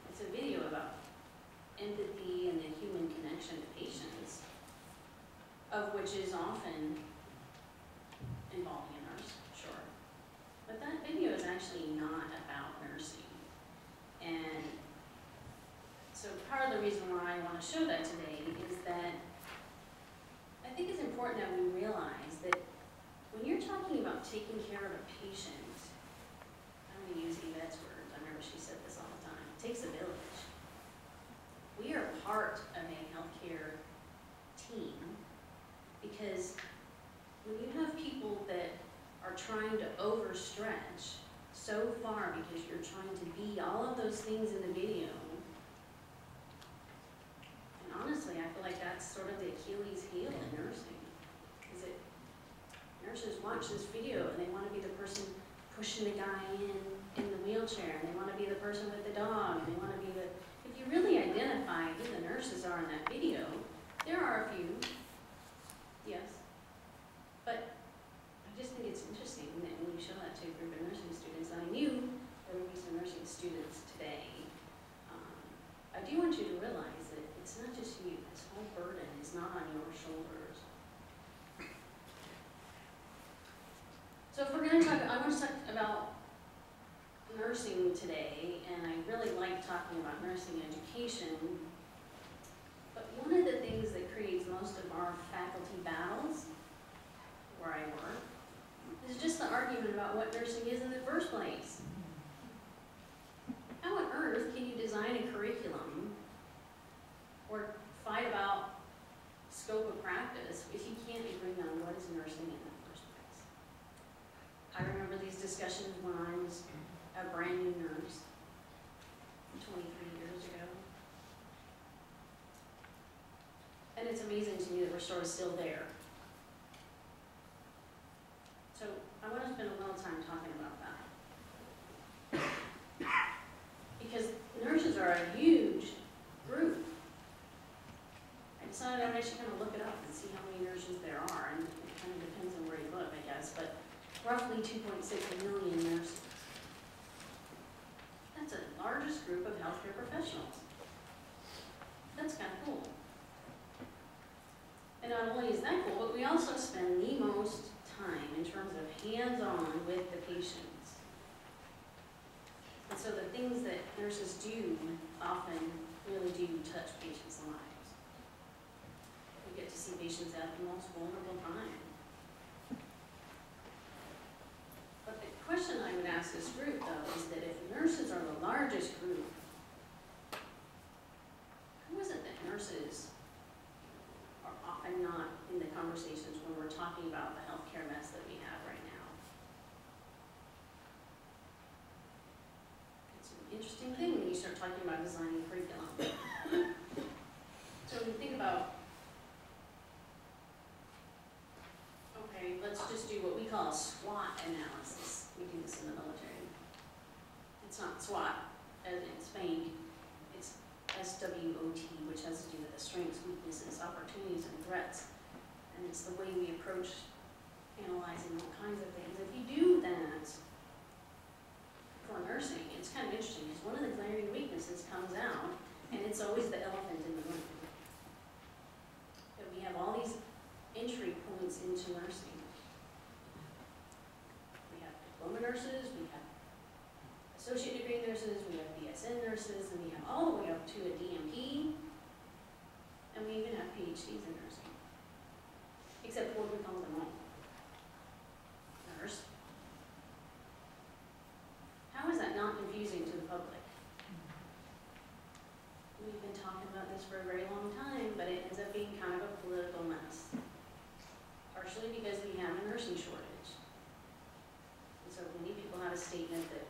it's a video about empathy and the human connection to patients, of which is often involving a nurse, sure. But that video is actually not about nursing. And so part of the reason why I want to show that today is that I think it's important that we realize that when you're talking about taking care of a patient, I'm going to use Yvette's words, I remember she said this all the time, it takes a village. We are part of a healthcare team because when you have people that are trying to overstretch so far because you're trying to be all of those things in the video, and honestly, I feel like that's sort of the Achilles heel in nursing. Is it nurses watch this video and they want to be the person pushing the guy in the wheelchair, and they want to be the person with the dog, and they want to be the, if you really identify who the nurses are in that video, there are a few, yes, but I just think it's interesting that when you show that to a group of nursing students, and I knew there would be some nursing students today, I do want you to realize that it's not just you, this whole burden is not on your shoulders. So if we're going to talk, I want to talk about nursing today, and I really like talking about nursing education, but one of the things that creates most of our faculty battles, where I work, is just the argument about what nursing is in the first place. How on earth can you design a curriculum or fight about scope of practice if you can't agree on what is nursing in the first place? I remember these discussions when I was a brand new nurse 23 years ago. And it's amazing to me that we're sort of still there. So I want to spend a little time talking about that. Because nurses are a huge group. I decided I should kind of look it up and see how many nurses there are, and it kind of depends on where you look, I guess, but roughly 2.6 million nurses. That's the largest group of healthcare professionals. That's kind of cool. And not only is that cool, but we also spend the most time in terms of hands-on with the patients. And so the things that nurses do often really do touch patients' lives. We get to see patients at the most vulnerable time. But the question I would ask this group, though, is that if nurses are the largest group, how is it that nurses are often not in the conversations when we're talking about the healthcare mess that we have right now? It's an interesting thing when you start talking about designing curriculum. So when you think about, okay, let's just do what we call a SWOT analysis. We do this in the military. It's not SWOT as in Spain. It's SWOT, which has to do with the strengths, weaknesses, opportunities, and threats. And it's the way we approach analyzing all kinds of things. If you do that for nursing, it's kind of interesting because one of the glaring weaknesses comes out, and it's always the elephant in the room. That we have all these entry points into nursing. We have diploma nurses, we have associate degree nurses, we have BSN nurses, and we have all the way up to a DMP, and we even have PhDs in nursing. Except for what we call them all. Nurse. How is that not confusing to the public? We've been talking about this for a very long time, but it ends up being kind of a political mess. Partially because we have a nursing shortage. And so statement that,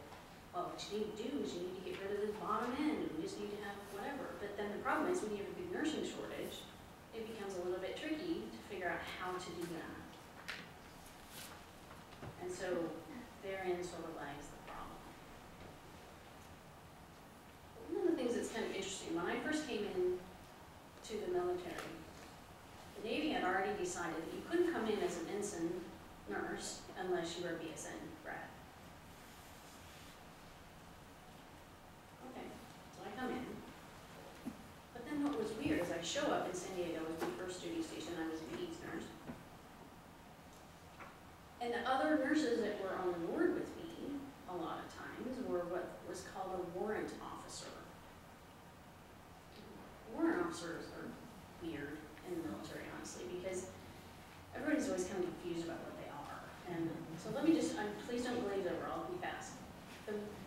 well, what you need to do is you need to get rid of this bottom end, and we just need to have whatever. But then the problem is when you have a big nursing shortage, it becomes a little bit tricky to figure out how to do that. And so therein sort of lies the problem. One of the things that's kind of interesting, when I first came in to the military, the Navy had already decided that you couldn't come in as an ensign nurse unless you were a BSN grad. Okay, so I come in. But then what was weird is I show up in San Diego as my first duty station. I was a peds nurse. And the other nurses that were on the ward with me, a lot of times, were what was called a warrant officer. Warrant officers are weird in the military, honestly, because everybody's always kind of confused about what they are. And so let me just, please don't glaze over, I'll be fast.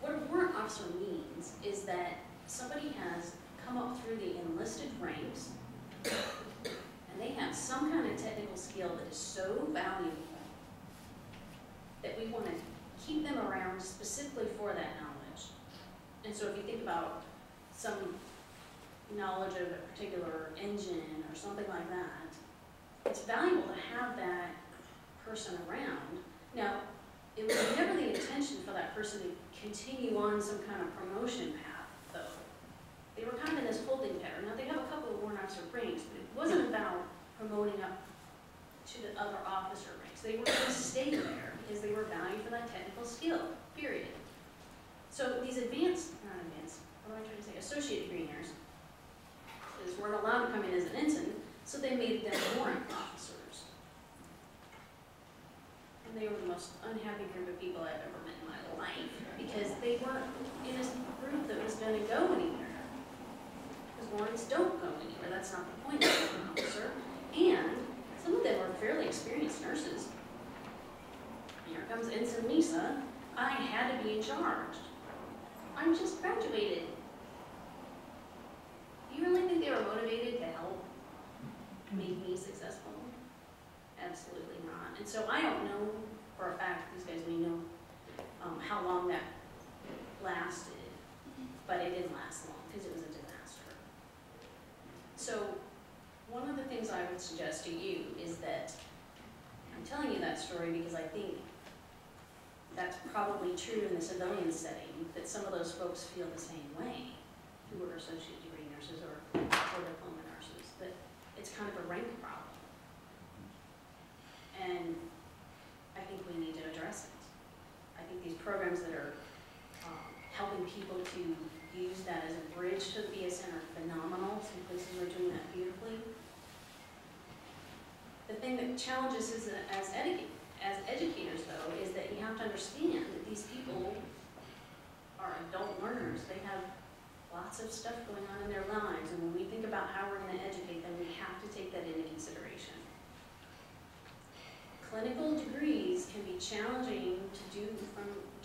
What a warrant officer means is that somebody has come up through the enlisted ranks, and they have some kind of technical skill that is so valuable that we want to keep them around specifically for that knowledge. And so if you think about some knowledge of a particular engine or something like that, it's valuable to have that person around. Now, it was never the intention for that person to continue on some kind of promotion path, though. They were kind of in this holding pattern. Now, they have a couple of warrant officer ranks, but it wasn't about promoting up to the other officer ranks. They were going to stay there because they were valued for that technical skill, period. So these what am I trying to say, associate degree nurses weren't allowed to come in as an ensign, so they made them warrant officers. And they were the most unhappy group of people I've ever met in my life because they weren't in a group that was going to go anywhere. Because warrants don't go anywhere. That's not the point of an officer. And some of them were fairly experienced nurses. Here comes Ensign Lisa. I had to be in charge. I'm just graduated. Do you really think they were motivated to help make me successful? Absolutely not. And so I don't know for a fact, these guys may know how long that lasted, but it didn't last long because it was a disaster. So one of the things I would suggest to you is that I'm telling you that story because I think that's probably true in the civilian setting, that some of those folks feel the same way, who are associate degree nurses or diploma nurses, that it's kind of a rank problem. And I think we need to address it. I think these programs that are helping people to use that as a bridge to the BSN are phenomenal. Some places are doing that beautifully. The thing that challenges us as educators, though, is that you have to understand that these people are adult learners. They have lots of stuff going on in their lives, and when we think about how we're going to educate them, we have to take that into consideration. Clinical degrees can be challenging to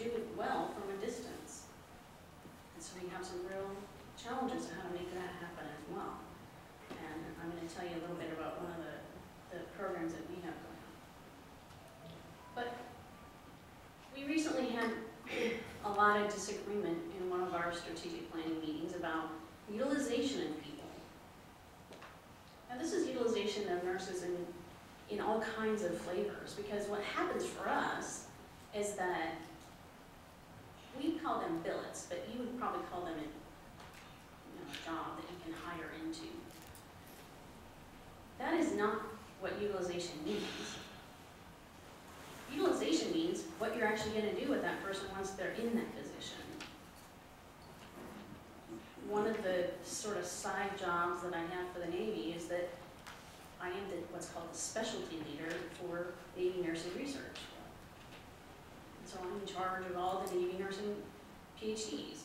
do well from a distance. And so we have some real challenges of how to make that happen as well. And I'm going to tell you a little bit about one of the programs that we have going on. But we recently had a lot of disagreement in one of our strategic planning meetings about utilization of people. Now this is utilization of nurses in all kinds of flavors, because what happens for us is that we call them billets, but you would probably call them a job that you can hire into. That is not what utilization means. Utilization means what you're actually going to do with that person once they're in that position. One of the sort of side jobs that I have for the Navy is that I am what's called the specialty leader for Navy nursing research. And so I'm in charge of all the Navy nursing PhDs.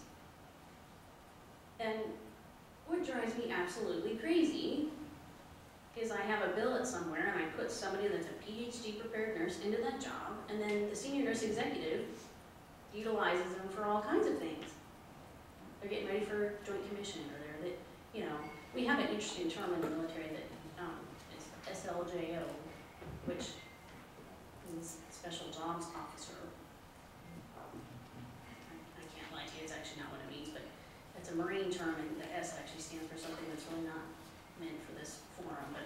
And what drives me absolutely crazy is I have a billet somewhere and I put somebody that's a PhD prepared nurse into that job, and then the senior nurse executive utilizes them for all kinds of things. They're getting ready for joint commission, or we have an interesting term in the military that is SLJO, which is Special Jobs Officer. it's a marine term, and the S actually stands for something that's really not meant for this forum, but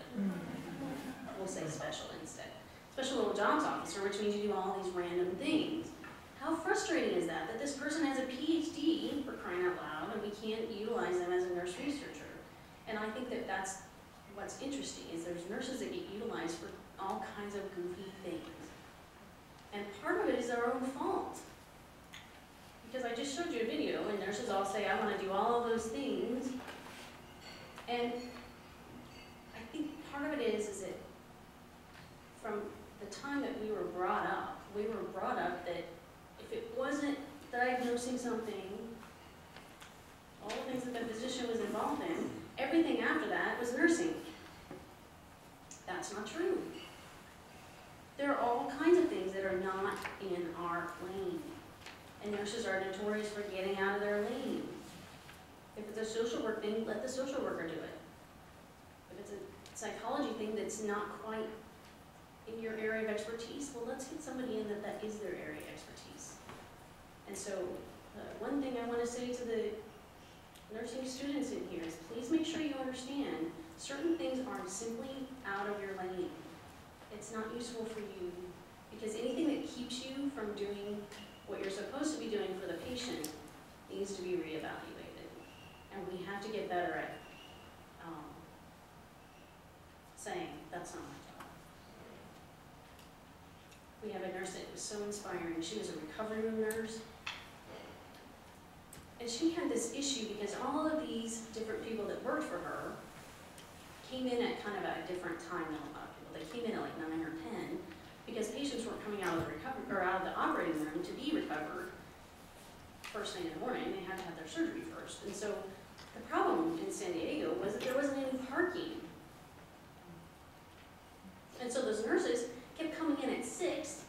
we'll say special instead. Special little jobs officer, which means you do all these random things. How frustrating is that this person has a PhD, for crying out loud, and we can't utilize them as a nurse researcher? And I think that that's what's interesting, is there's nurses that get utilized for all kinds of goofy things. And part of it is our own fault. Because I just showed you a video, and nurses all say, I want to do all of those things. And I think part of it is that from the time that we were brought up that if it wasn't diagnosing something, all the things that the physician was involved in, everything after that was nursing. That's not true. There are all kinds of things that are not in our lane. And nurses are notorious for getting out of their lane. If it's a social work thing, let the social worker do it. If it's a psychology thing that's not quite in your area of expertise, well, let's get somebody in that is their area of expertise. And so, one thing I want to say to the nursing students in here is please make sure you understand certain things are simply out of your lane. It's not useful for you, because anything that keeps you from doing what you're supposed to be doing for the patient needs to be reevaluated. And we have to get better at saying, that's not my job. We have a nurse that was so inspiring. She was a recovery room nurse. And she had this issue because all of these different people that worked for her came in at kind of a different time than a lot of people. They came in at like 9 or 10 because patients weren't coming out of the recovery or out of the operating room to be recovered first thing in the morning. They had to have their surgery first. And so the problem in San Diego was that there wasn't any parking. And so those nurses kept coming in at 6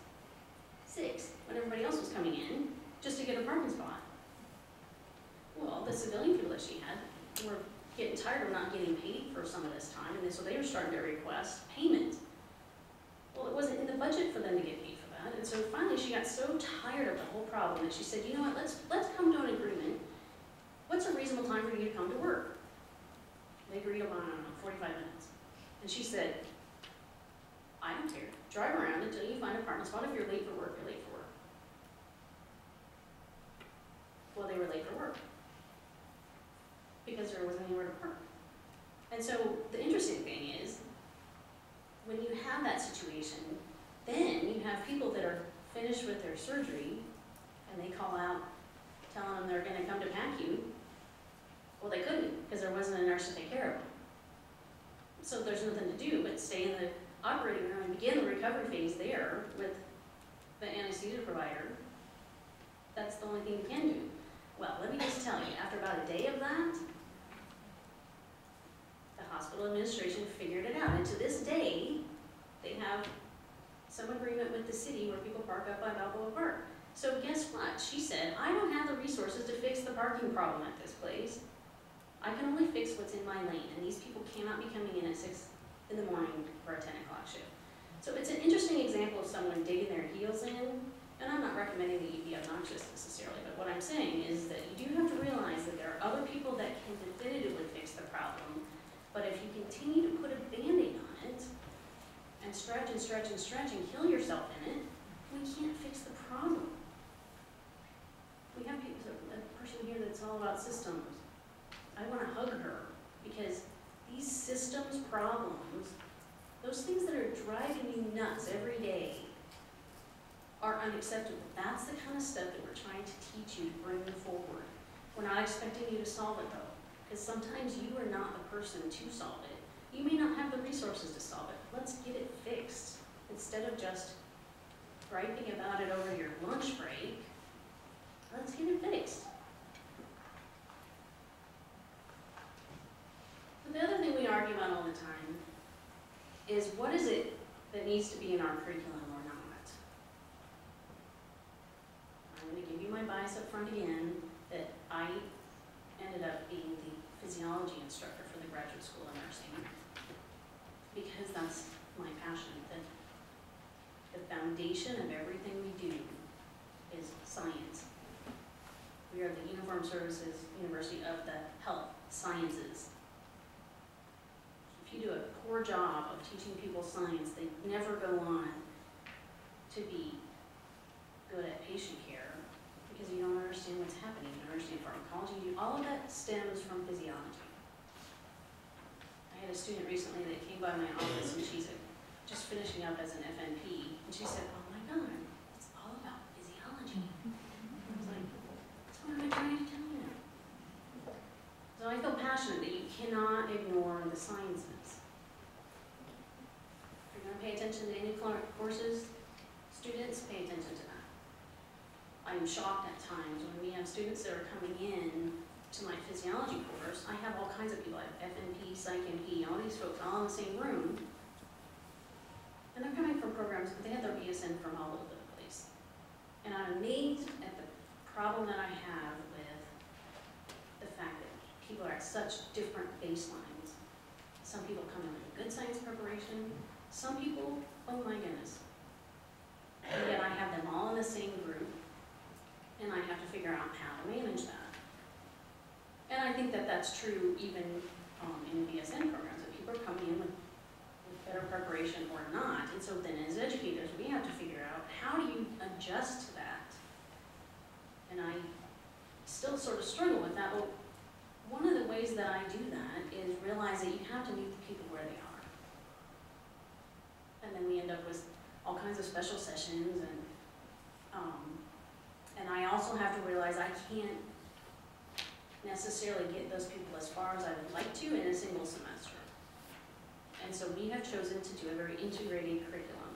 when everybody else was coming in just to get a parking spot. Well, the civilian people that she had were getting tired of not getting paid for some of this time, and so they were starting to request payment. Well, it wasn't in the budget for them to get paid for that, and so finally she got so tired of the whole problem that she said, you know what, let's come to an agreement. What's a reasonable time for you to come to work? They agreed on, I don't know, 45 minutes. And she said, I don't care. Drive around until you find a parking spot. If you're late for work, you're late for work. Well, they were late for work because there wasn't anywhere to park. And so the interesting thing is, when you have that situation, then you have people that are finished with their surgery and they call out telling them they're going to come to PACU. Well, they couldn't because there wasn't a nurse to take care of them. So there's nothing to do but stay in the operating room and begin the recovery phase there with the anesthesia provider. That's the only thing you can do. Well, let me just tell you, after about a day of that, the hospital administration figured it out. And to this day, they have some agreement with the city where people park up by Balboa Park. So guess what? She said, I don't have the resources to fix the parking problem at this place. I can only fix what's in my lane, and these people cannot be coming in at 6 in the morning for a 10 o'clock shift. So it's an interesting example of someone digging their heels in, and I'm not recommending that you be obnoxious necessarily, but what I'm saying is that you do have to realize that there are other people that can definitively fix the problem, but if you continue to put a Band-Aid on it, and stretch and stretch and stretch and kill yourself in it, we can't fix the problem. We have people, a person here that's all about systems. I want to hug her, because these systems problems, those things that are driving you nuts every day, are unacceptable. That's the kind of stuff that we're trying to teach you to bring forward. We're not expecting you to solve it though, because sometimes you are not the person to solve it. You may not have the resources to solve it. Let's get it fixed. Instead of just griping about it over your lunch break, let's get it fixed. The other thing we argue about all the time is what is it that needs to be in our curriculum or not. I'm going to give you my bias up front again, that I ended up being the physiology instructor for the Graduate School of Nursing because that's my passion. That the foundation of everything we do is science. We we are the Uniformed Services University of the Health Sciences. If you do a poor job of teaching people science, they never go on to be good at patient care because you don't understand what's happening. You don't understand pharmacology. All of that stems from physiology. I had a student recently that came by my office and she's just finishing up as an FNP, and she said, "Oh my God, it's all about physiology." I was like, "So what am I trying to tell you?" So I feel passionate that you cannot ignore the sciences. If you're going to pay attention to any courses, students, pay attention to that. I'm shocked at times when we have students that are coming in to my physiology course. I have all kinds of people, I have FNP, Psych NP, all these folks all in the same room. And they're coming from programs, but they have their BSN from all over the place. And I'm amazed at the problem that I have with the fact that people are at such different baselines. Some people come in with a good science preparation. Some people, oh my goodness. And yet I have them all in the same group, and I have to figure out how to manage that. And I think that that's true even in BSN programs, that people are coming in with better preparation or not. And so then as educators, we have to figure out how do you adjust to that. And I still sort of struggle with that, but one of the ways that I do that is realize that you have to meet the people where they are. And then we end up with all kinds of special sessions, and I also have to realize I can't necessarily get those people as far as I would like to in a single semester. And so we have chosen to do a very integrated curriculum.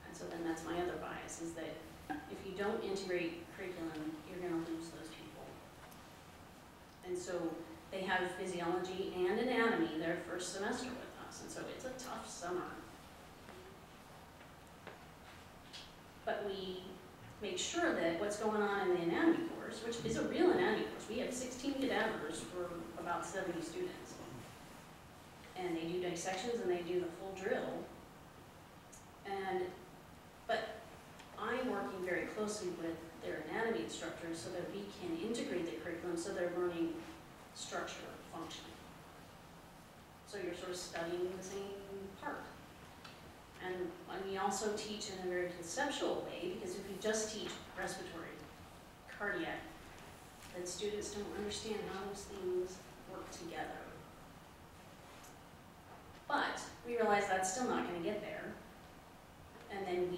And so then that's my other bias, is that if you don't integrate curriculum, you're going to lose those people. And so they have physiology and anatomy their first semester with us, and so it's a tough summer. But we make sure that what's going on in the anatomy course, which is a real anatomy course, we have 16 cadavers for about 70 students. And they do dissections and they do the full drill. But I'm working very closely with their anatomy instructors so that we can integrate the curriculum so they're learning structure, function. So you're sort of studying the same part. And we also teach in a very conceptual way, because if you just teach respiratory, cardiac, then students don't understand how those things work together. But we realize that's still not going to get there. And then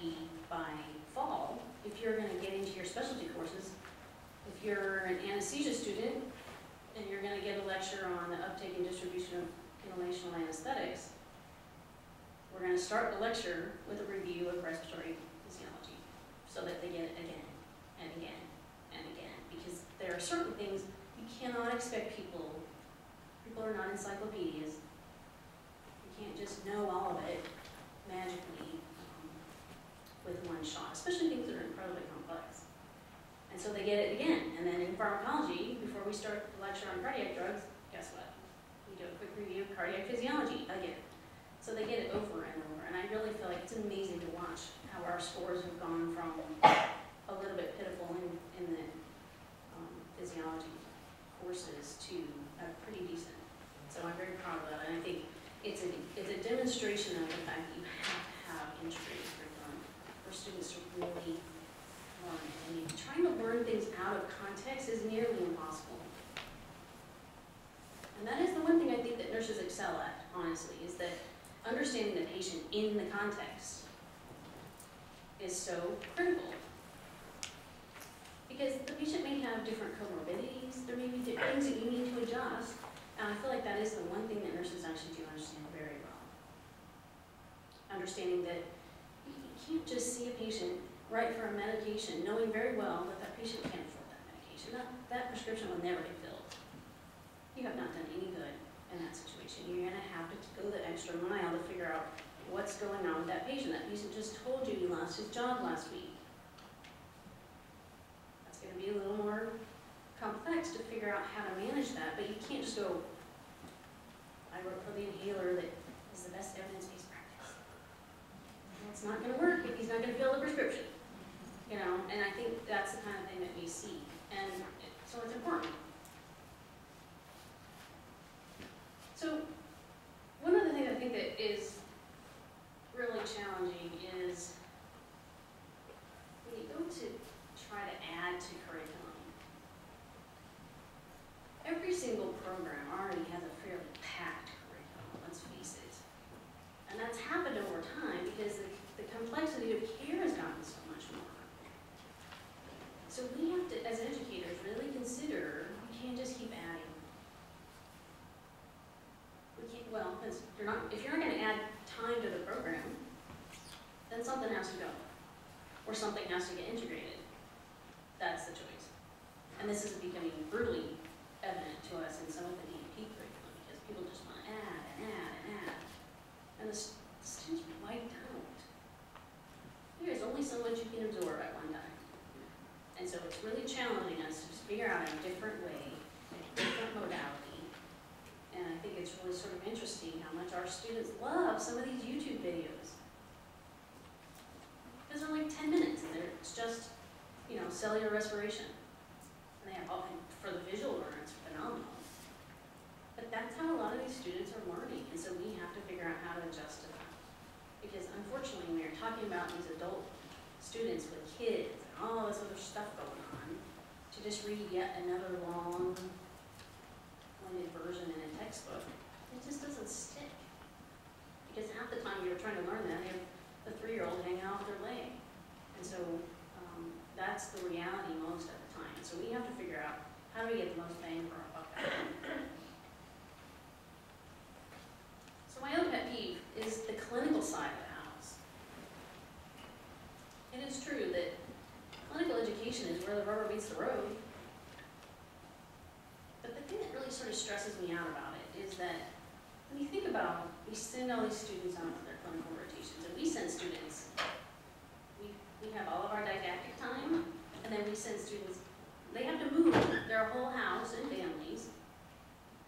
by fall, if you're going to get into your specialty courses, if you're an anesthesia student and you're going to get a lecture on the uptake and distribution of inhalational anesthetics, we're going to start the lecture with a review of respiratory physiology so that they get it again and again and again. Because there are certain things you cannot expect people are not encyclopedias. You can't just know all of it magically with one shot, especially things that are incredibly complex. And so they get it again. And then in pharmacology, before we start the lecture on cardiac drugs, guess what? We do a quick review of cardiac physiology again. So they get it over and over, and I really feel like it's amazing to watch how our scores have gone from a little bit pitiful in the physiology courses to pretty decent. So I'm very proud of that, and I think it's a demonstration of the fact that you have to have integrated curriculum for students to really learn. I mean, trying to learn things out of context is nearly impossible. And that is the one thing I think that nurses excel at, honestly, is that understanding the patient in the context is so critical. Because the patient may have different comorbidities, there may be things that you need to adjust, and I feel like that is the one thing that nurses actually do understand very well. Understanding that you can't just see a patient, write for a medication, knowing very well that that patient can't afford that medication. That prescription will never get filled. You have not done any good in that situation. You're going to have to go the extra mile to figure out what's going on with that patient. That patient just told you he lost his job last week. That's going to be a little more complex to figure out how to manage that, but you can't just go, I wrote for the inhaler that is the best evidence-based practice. It's not going to work if he's not going to fill the prescription. You know, and I think that's the kind of thing that we see And so it's important. So one of the things I think that is really challenging is when you go to try to add to curriculum, every single program already has a fairly packed curriculum, let's face it. And that's happened over time because the complexity of care has gotten so much more. So we have to, as educators, really consider, we can't just keep adding. We can't, well, because if you're not going to add time to the program, then something has to go. Or something has to get integrated. That's the choice. And this is becoming brutally evident to us in some of the DEP curriculum because people just want to add and add and add. And the students are wiped out. There's only so much you can absorb at one time. And so it's really challenging us to figure out a different way, a different modality. And I think it's really sort of interesting how much our students love some of these YouTube videos. Because they're like 10 minutes and it's just, you know, cellular respiration. And they have all, for the visual learner, it's phenomenal. But that's how a lot of these students are learning. And so we have to figure out how to adjust to that. Because unfortunately, when you're talking about these adult students with kids and all this other stuff going on, to just read yet another long-winded version in a textbook, it just doesn't stick. Because half the time you're trying to learn that, they have the 3-year-old hanging out with their leg. And so that's the reality most of the time. So we have to figure out how do we get the most bang for our buck out of it. So my other pet peeve is the clinical side of the house. It is true that clinical education is where the rubber meets the road. But the thing that really sort of stresses me out about it is that when you think about, we send all these students out for their clinical rotations, and we send students, we have all of our didactic time, and then we send students, they have to move their whole house and families.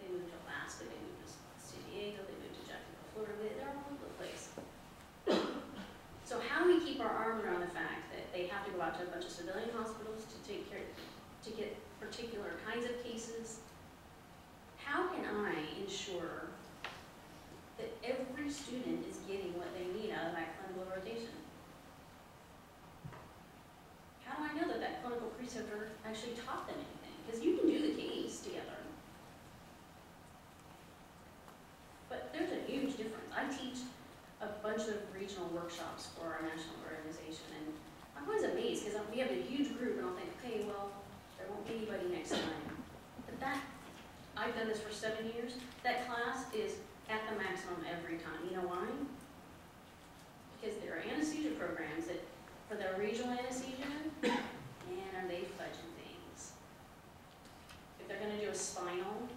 They move to Alaska, they move to San Diego, they move to Jacksonville, Florida, they're all over the place. So how do we keep our arms around the fact that they have to go out to a bunch of civilian hospitals to take care, to get particular kinds of cases? How can I ensure that every student is getting what they need out of that clinical rotation? How do I know that that clinical preceptor actually taught them anything? Because you can do the case together. But there's a huge difference. I teach a bunch of regional workshops for our national organization, and I'm always amazed because we have a huge group, and I'll think, okay, well, there won't be anybody next time. But I've done this for 7 years. That class is at the maximum every time. You know why? Because there are anesthesia programs that, for their regional anesthesia, man, are they fudging things. If they're going to do a spinal,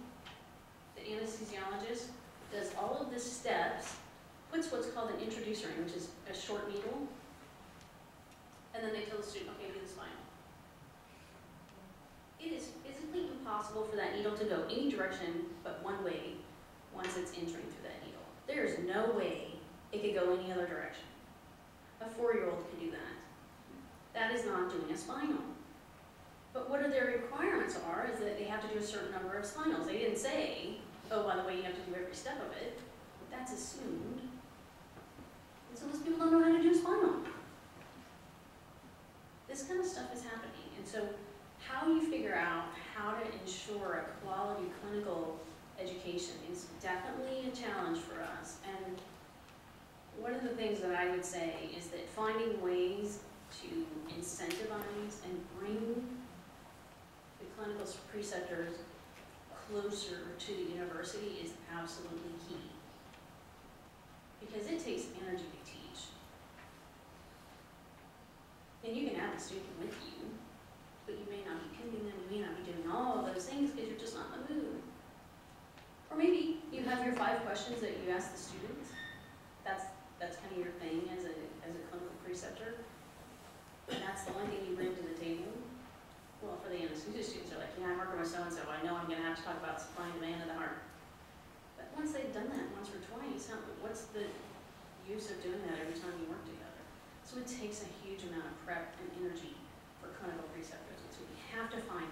the anesthesiologist does all of the steps, puts what's called an introducer in, which is a short needle, and then they tell the student, okay, do the spinal. It is physically impossible for that needle to go any direction but one way once it's entering through that needle. There is no way it could go any other direction. A 4-year-old can do that. That is not doing a spinal. But what their requirements are is that they have to do a certain number of spinals. They didn't say, oh, by the way, you have to do every step of it. But that's assumed. And so most people don't know how to do a spinal. This kind of stuff is happening. And so how you figure out how to ensure a quality clinical education is definitely a challenge for us. And one of the things that I would say is that finding ways to incentivize and bring the clinical preceptors closer to the university is absolutely key. Because it takes energy to teach. And you can have a student with you, but you may not be pimping them, you may not be doing all of those things because you're just not in the mood. Or maybe you have your 5 questions that you ask the students. That's kind of your thing as a clinical preceptor. And that's the only thing you bring to the table. Well, for the anesthesia students, they're like, yeah, I'm working with so-and-so. I know I'm going to have to talk about supply and demand of the heart. But once they've done that once or twice, what's the use of doing that every time you work together? So it takes a huge amount of prep and energy for clinical preceptors. And so we have to find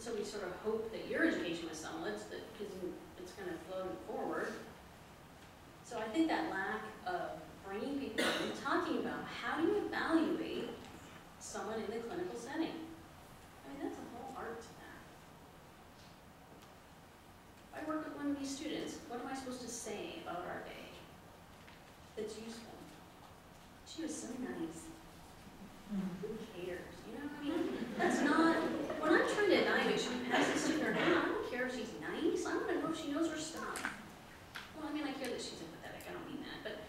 And so we sort of hope that your education was similar, because it's going to flow forward. So I think that lack of bringing people in, talking about how do you evaluate someone in the clinical setting. I mean, that's a whole art to that. If I work with one of these students, what am I supposed to say about our day that's useful? She was so nice. Who cares? You know, I mean, that's not, when I'm trying to evaluate should we pass a student or not, I don't care if she's nice, I want to know if she knows her stuff. Well, I mean, I care that she's empathetic, I don't mean that, but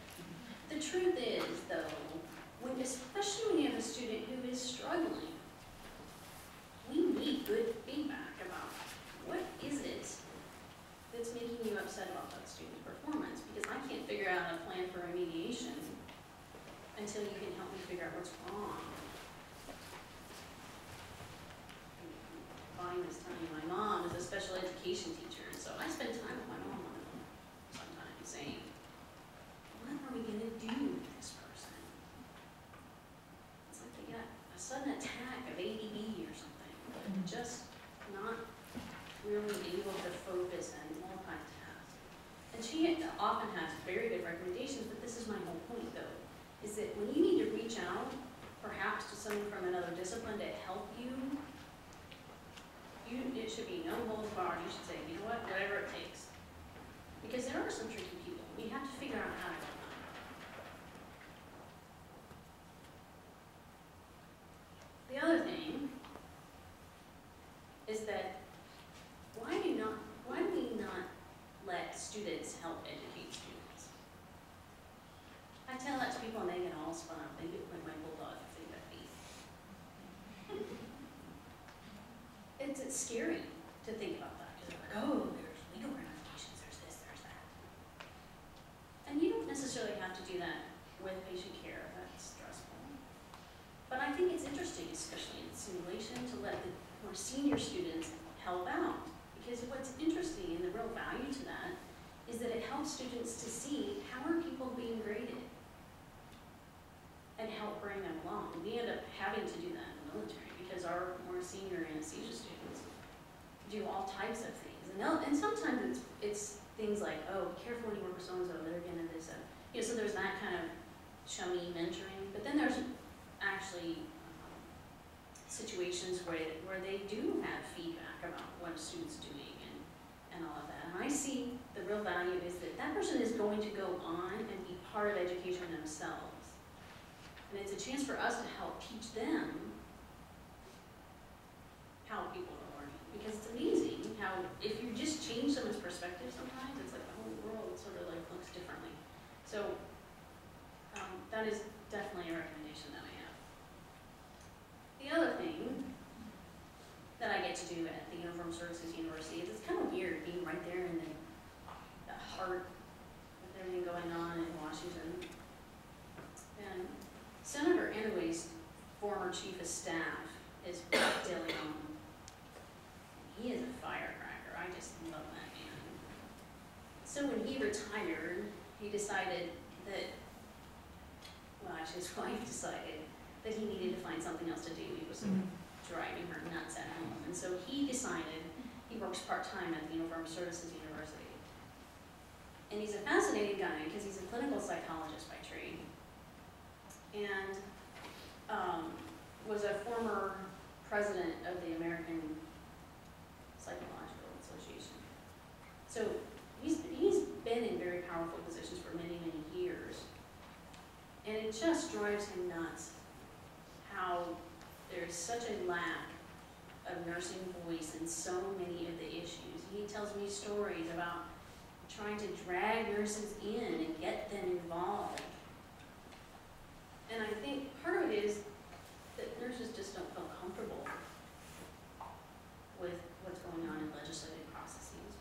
the truth is, though, especially when you have a student who is struggling, we need good feedback about what is it that's making you upset about that student's performance, because I can't figure out a plan for remediation until you can help me figure out what's wrong. Bonnie was telling me my mom is a special education teacher, and so I spend time with my mom on the phone sometimes saying, what are we going to do with this person? It's like they got a sudden attack of ADD or something, just not really able to focus and multitask. And she often has very good recommendations, but this is my whole point though, is that when you need to reach out, perhaps to someone from another discipline to help you, it should be no holds barred. You should say, you know what, whatever it takes. Because there are some tricky people. We have to figure out how to help them. The other thing is that why do we not let students help educate students? I tell that to people and they get all spun up. They get like my bulldog if they got beat. It's scary to think about that because they're like, oh, there's legal ramifications, there's this, there's that. And you don't necessarily have to do that with patient care. That's stressful. But I think it's interesting, especially in simulation, to let the more senior students help out. Because what's interesting and the real value to that is that it helps students to see how are people being graded and help bring them along. We end up having to do that in the military because our more senior anesthesia students do all types of things. And sometimes it's things like, oh, be careful when you work with so-and-so, they're gonna this. So there's that kind of chummy mentoring. But then there's actually situations where they do have feedback about what a student's doing and all of that. And I see the real value is that that person is going to go on and be part of education themselves. And it's a chance for us to help teach them how people are learning. Because it's amazing how if you just change someone's perspective sometimes, it's like the whole world sort of like looks differently. So that is definitely a recommendation that I have. The other thing that I get to do at the Uniformed Services University is it's kind of weird being right there in the heart of everything going on in Washington. And Senator Inouye's former chief of staff is De Leon. He is a firecracker. I just love that man. So when he retired, he decided that, well, actually his wife decided that he needed to find something else to do. He was driving her nuts at home. And so he decided he works part-time at the Uniformed Services University. And he's a fascinating guy because he's a clinical psychologist by trade. And was a former president of the American Psychological Association. So he's been in very powerful positions for many, many years. And it just drives him nuts how there's such a lack of nursing voice in so many of the issues. He tells me stories about trying to drag nurses in and get them involved. And I think part of it is that nurses just don't feel comfortable with what's going on in legislative processes.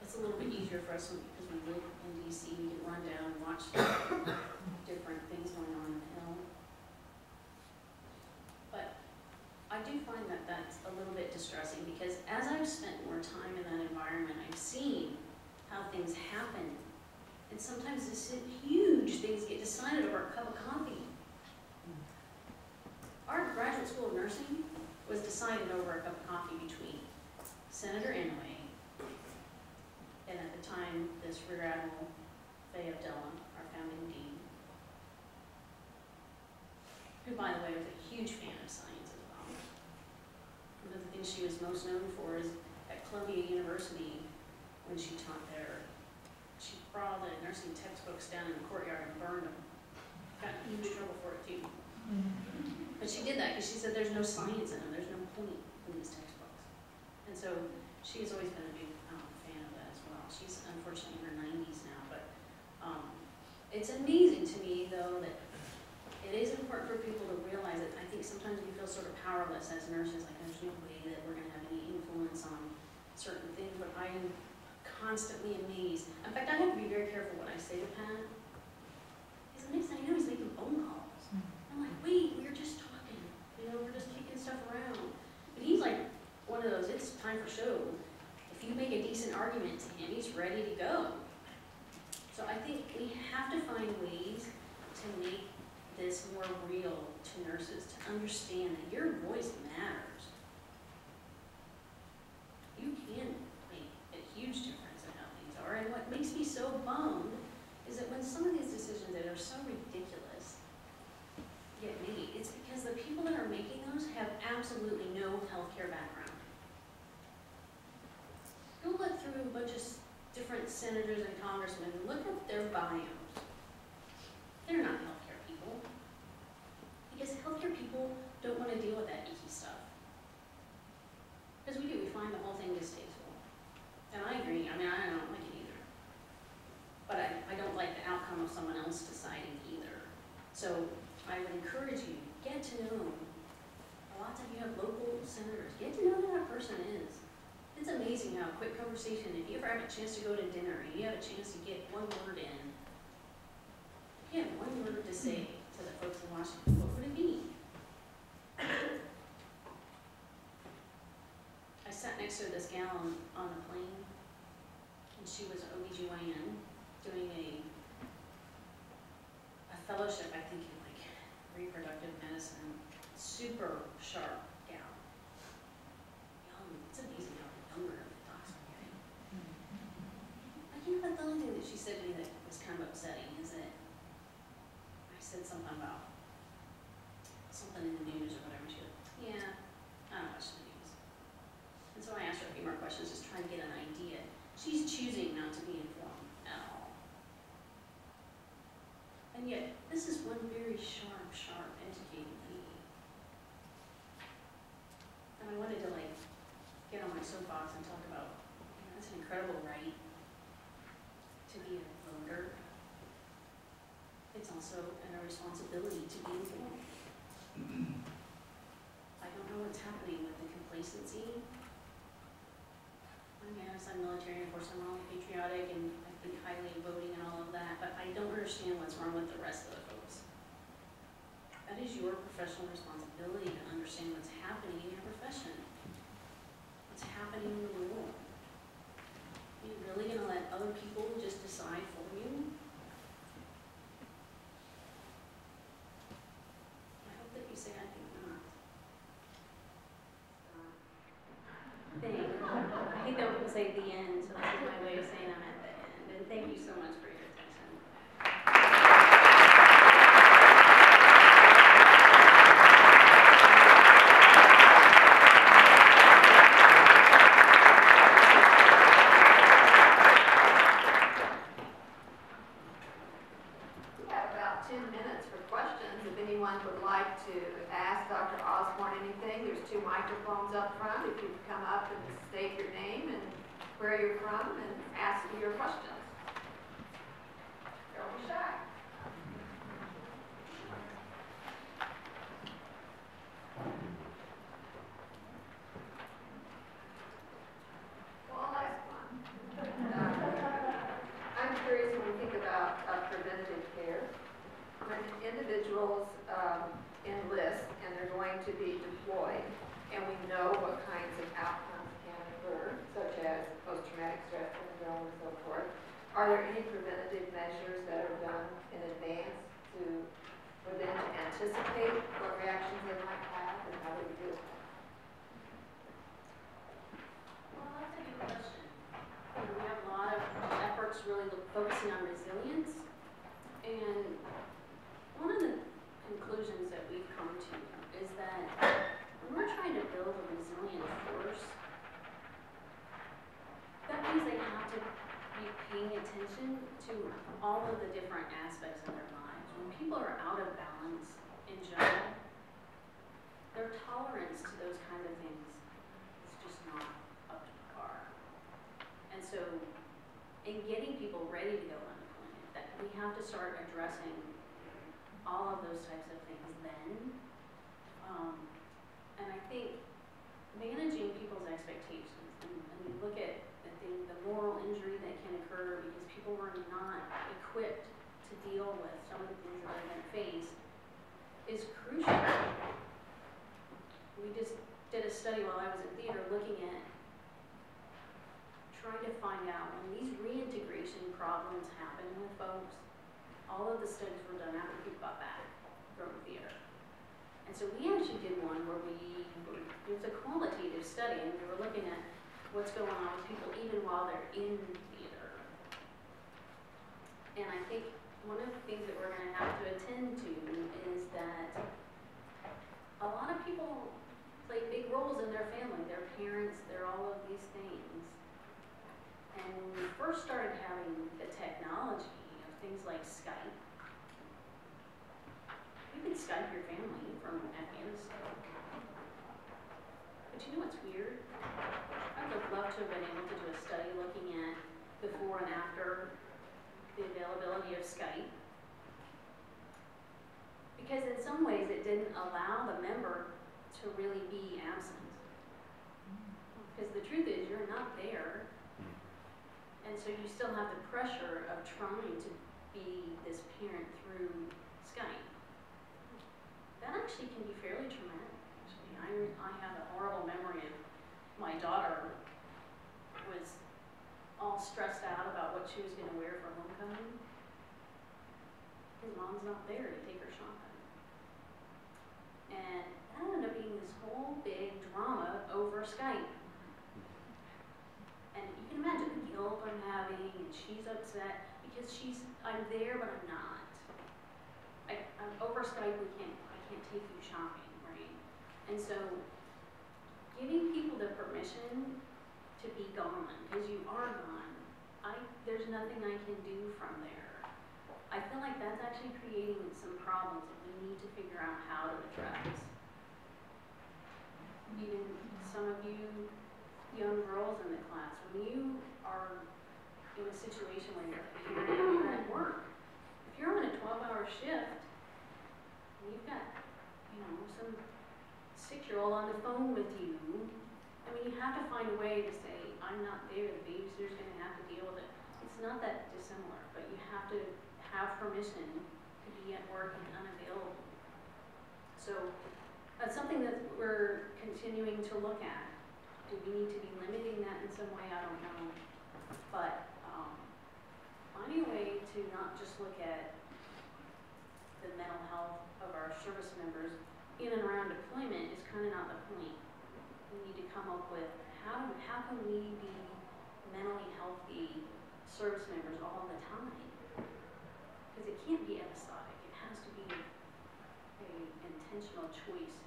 It's a little bit easier for us because we live in DC, we can run down and watch different things going on in the Hill. But I do find that that's a little bit distressing because as I've spent more time in that environment, I've seen how things happen. And sometimes our founding dean, who, by the way, was a huge fan of science as well. One of the things she was most known for is at Columbia University, when she taught there, she brought all the nursing textbooks down in the courtyard and burned them. Got in huge trouble for it too. But she did that because she said there's no science in them, there's no point in these textbooks. And so she has always been a big fan of that as well. She's unfortunately in her 90s now, but it's amazing to me though that it is important for people to realize that I think sometimes we feel sort of powerless as nurses, like there's no way that we're going to have any influence on certain things, but I am constantly amazed. In fact, I have to be very careful what I say to Pat. Because the next thing I know, he's making phone calls. I'm like, wait, we were just talking. You know, we're just kicking stuff around. But he's like one of those, it's time for show. If you make a decent argument to him, he's ready to go. So I think we have to find ways to make this more real to nurses, to understand that your voice matters. You can make a huge difference in how things are. And what makes me so bummed is that when some of these decisions that are so ridiculous get made, it's because the people that are making those have absolutely no healthcare background. Go look through a bunch of different senators and congressmen and look at their bios. They're not healthcare people. Because healthcare people don't want to deal with that icky stuff. Because we do, we find the whole thing distasteful. And I agree, I mean, I don't like it either. But I don't like the outcome of someone else deciding either. So I would encourage you, get to know, lots of you have local senators, get to know who that person is. It's amazing how a quick conversation, if you ever have a chance to go to dinner and you have a chance to get one word in, if you have one word to say to the folks in Washington, what would it be? I sat next to this gal on the plane, and she was an OBGYN doing a fellowship, I think, in like reproductive medicine. Super sharp gal. It's amazing how younger the docs are getting. Like, you know, the only thing that she said to me that was kind of upsetting is that I said something about something in the news or whatever. She goes, yeah, I don't watch the news. And so I asked her a few more questions, just trying to get an idea. She's choosing not to be informed at all. And yet, this is one very sharp, educated lady. And I wanted to like get on my soapbox and talk about, you know, it's an incredible right to be a voter. It's also a responsibility to be informed. I don't know what's happening with the complacency. I mean, I'm military, and of course I'm all patriotic, and I think highly of voting and all of that, but I don't understand what's wrong with the rest of the folks. That is your professional responsibility to understand what's happening in your profession. What's happening in the world. Are you really going to let other people just decide for you? I hope that you say, I think not. I hate that people say the end, so this is my way of saying I'm at the end. And thank you so much for your attention. We have about 10 minutes for questions. If anyone would like to ask Dr. Osborne anything, there's 2 microphones up front. If you could come up and state your name and where you're from and ask your questions. Don't be shy. Well, I'll ask one. I'm curious when we think about preventative care. When individuals enlist and they're going to be deployed, and we know what kinds of outcomes can occur, such as post-traumatic stress syndrome and so forth, are there any preventative measures that are done in advance for them to anticipate what reactions they might have, and how do we do it? Well, that's a good question. We have a lot of efforts really focusing on resilience start addressing all of those types of things then. And I think managing people's expectations, and you look at the moral injury that can occur because people were not equipped to deal with some of the things that they're going to face, is crucial. We just did a study while I was in theater looking at trying to find out when these reintegration problems happen with folks. All of the studies were done after people got back from theater. And so we actually did one where it was a qualitative study, and we were looking at what's going on with people even while they're in theater. And I think one of the things that we're going to have to attend to is that a lot of people play big roles in their family, their parents, they're all of these things. And when we first started having the technology of things like Skype, you can Skype your family from Afghanistan. But you know what's weird? I would love to have been able to do a study looking at before and after the availability of Skype. Because in some ways it didn't allow the member to really be absent. Because the truth is you're not there. And so you still have the pressure of trying to be this parent through Skype. That actually can be fairly traumatic, actually. I have a horrible memory of my daughter was all stressed out about what she was going to wear for homecoming. His mom's not there to take her shopping. And that ended up being this whole big drama over Skype. And you can imagine the guilt I'm having, and she's upset because I'm there, but I'm not. I'm over Skype, I can't take you shopping, right? And so giving people the permission to be gone, because you are gone, there's nothing I can do from there. I feel like that's actually creating some problems that we need to figure out how to address. Even some of you young girls in the class, when you are in a situation where you're at work, if you're on a 12-hour shift, and you've got, some 6-year-old on the phone with you, I mean, you have to find a way to say, I'm not there, the babysitter's going to have to deal with it. It's not that dissimilar, but you have to have permission to be at work and unavailable. So that's something that we're continuing to look at. Do we need to be limiting that in some way? I don't know. But finding a way to not just look at the mental health of our service members in and around deployment is kind of not the point. We need to come up with how can we be mentally healthy service members all the time? Because it can't be episodic. It has to be an intentional choice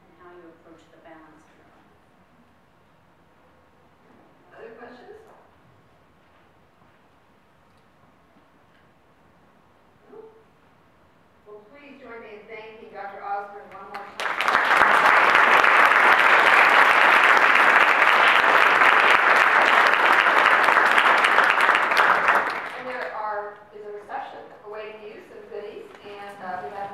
in how you approach the balance of your life. Other questions? No? Well, please join me in thanking Dr. Osborne one more time. And there is a reception awaiting you, some goodies, and we have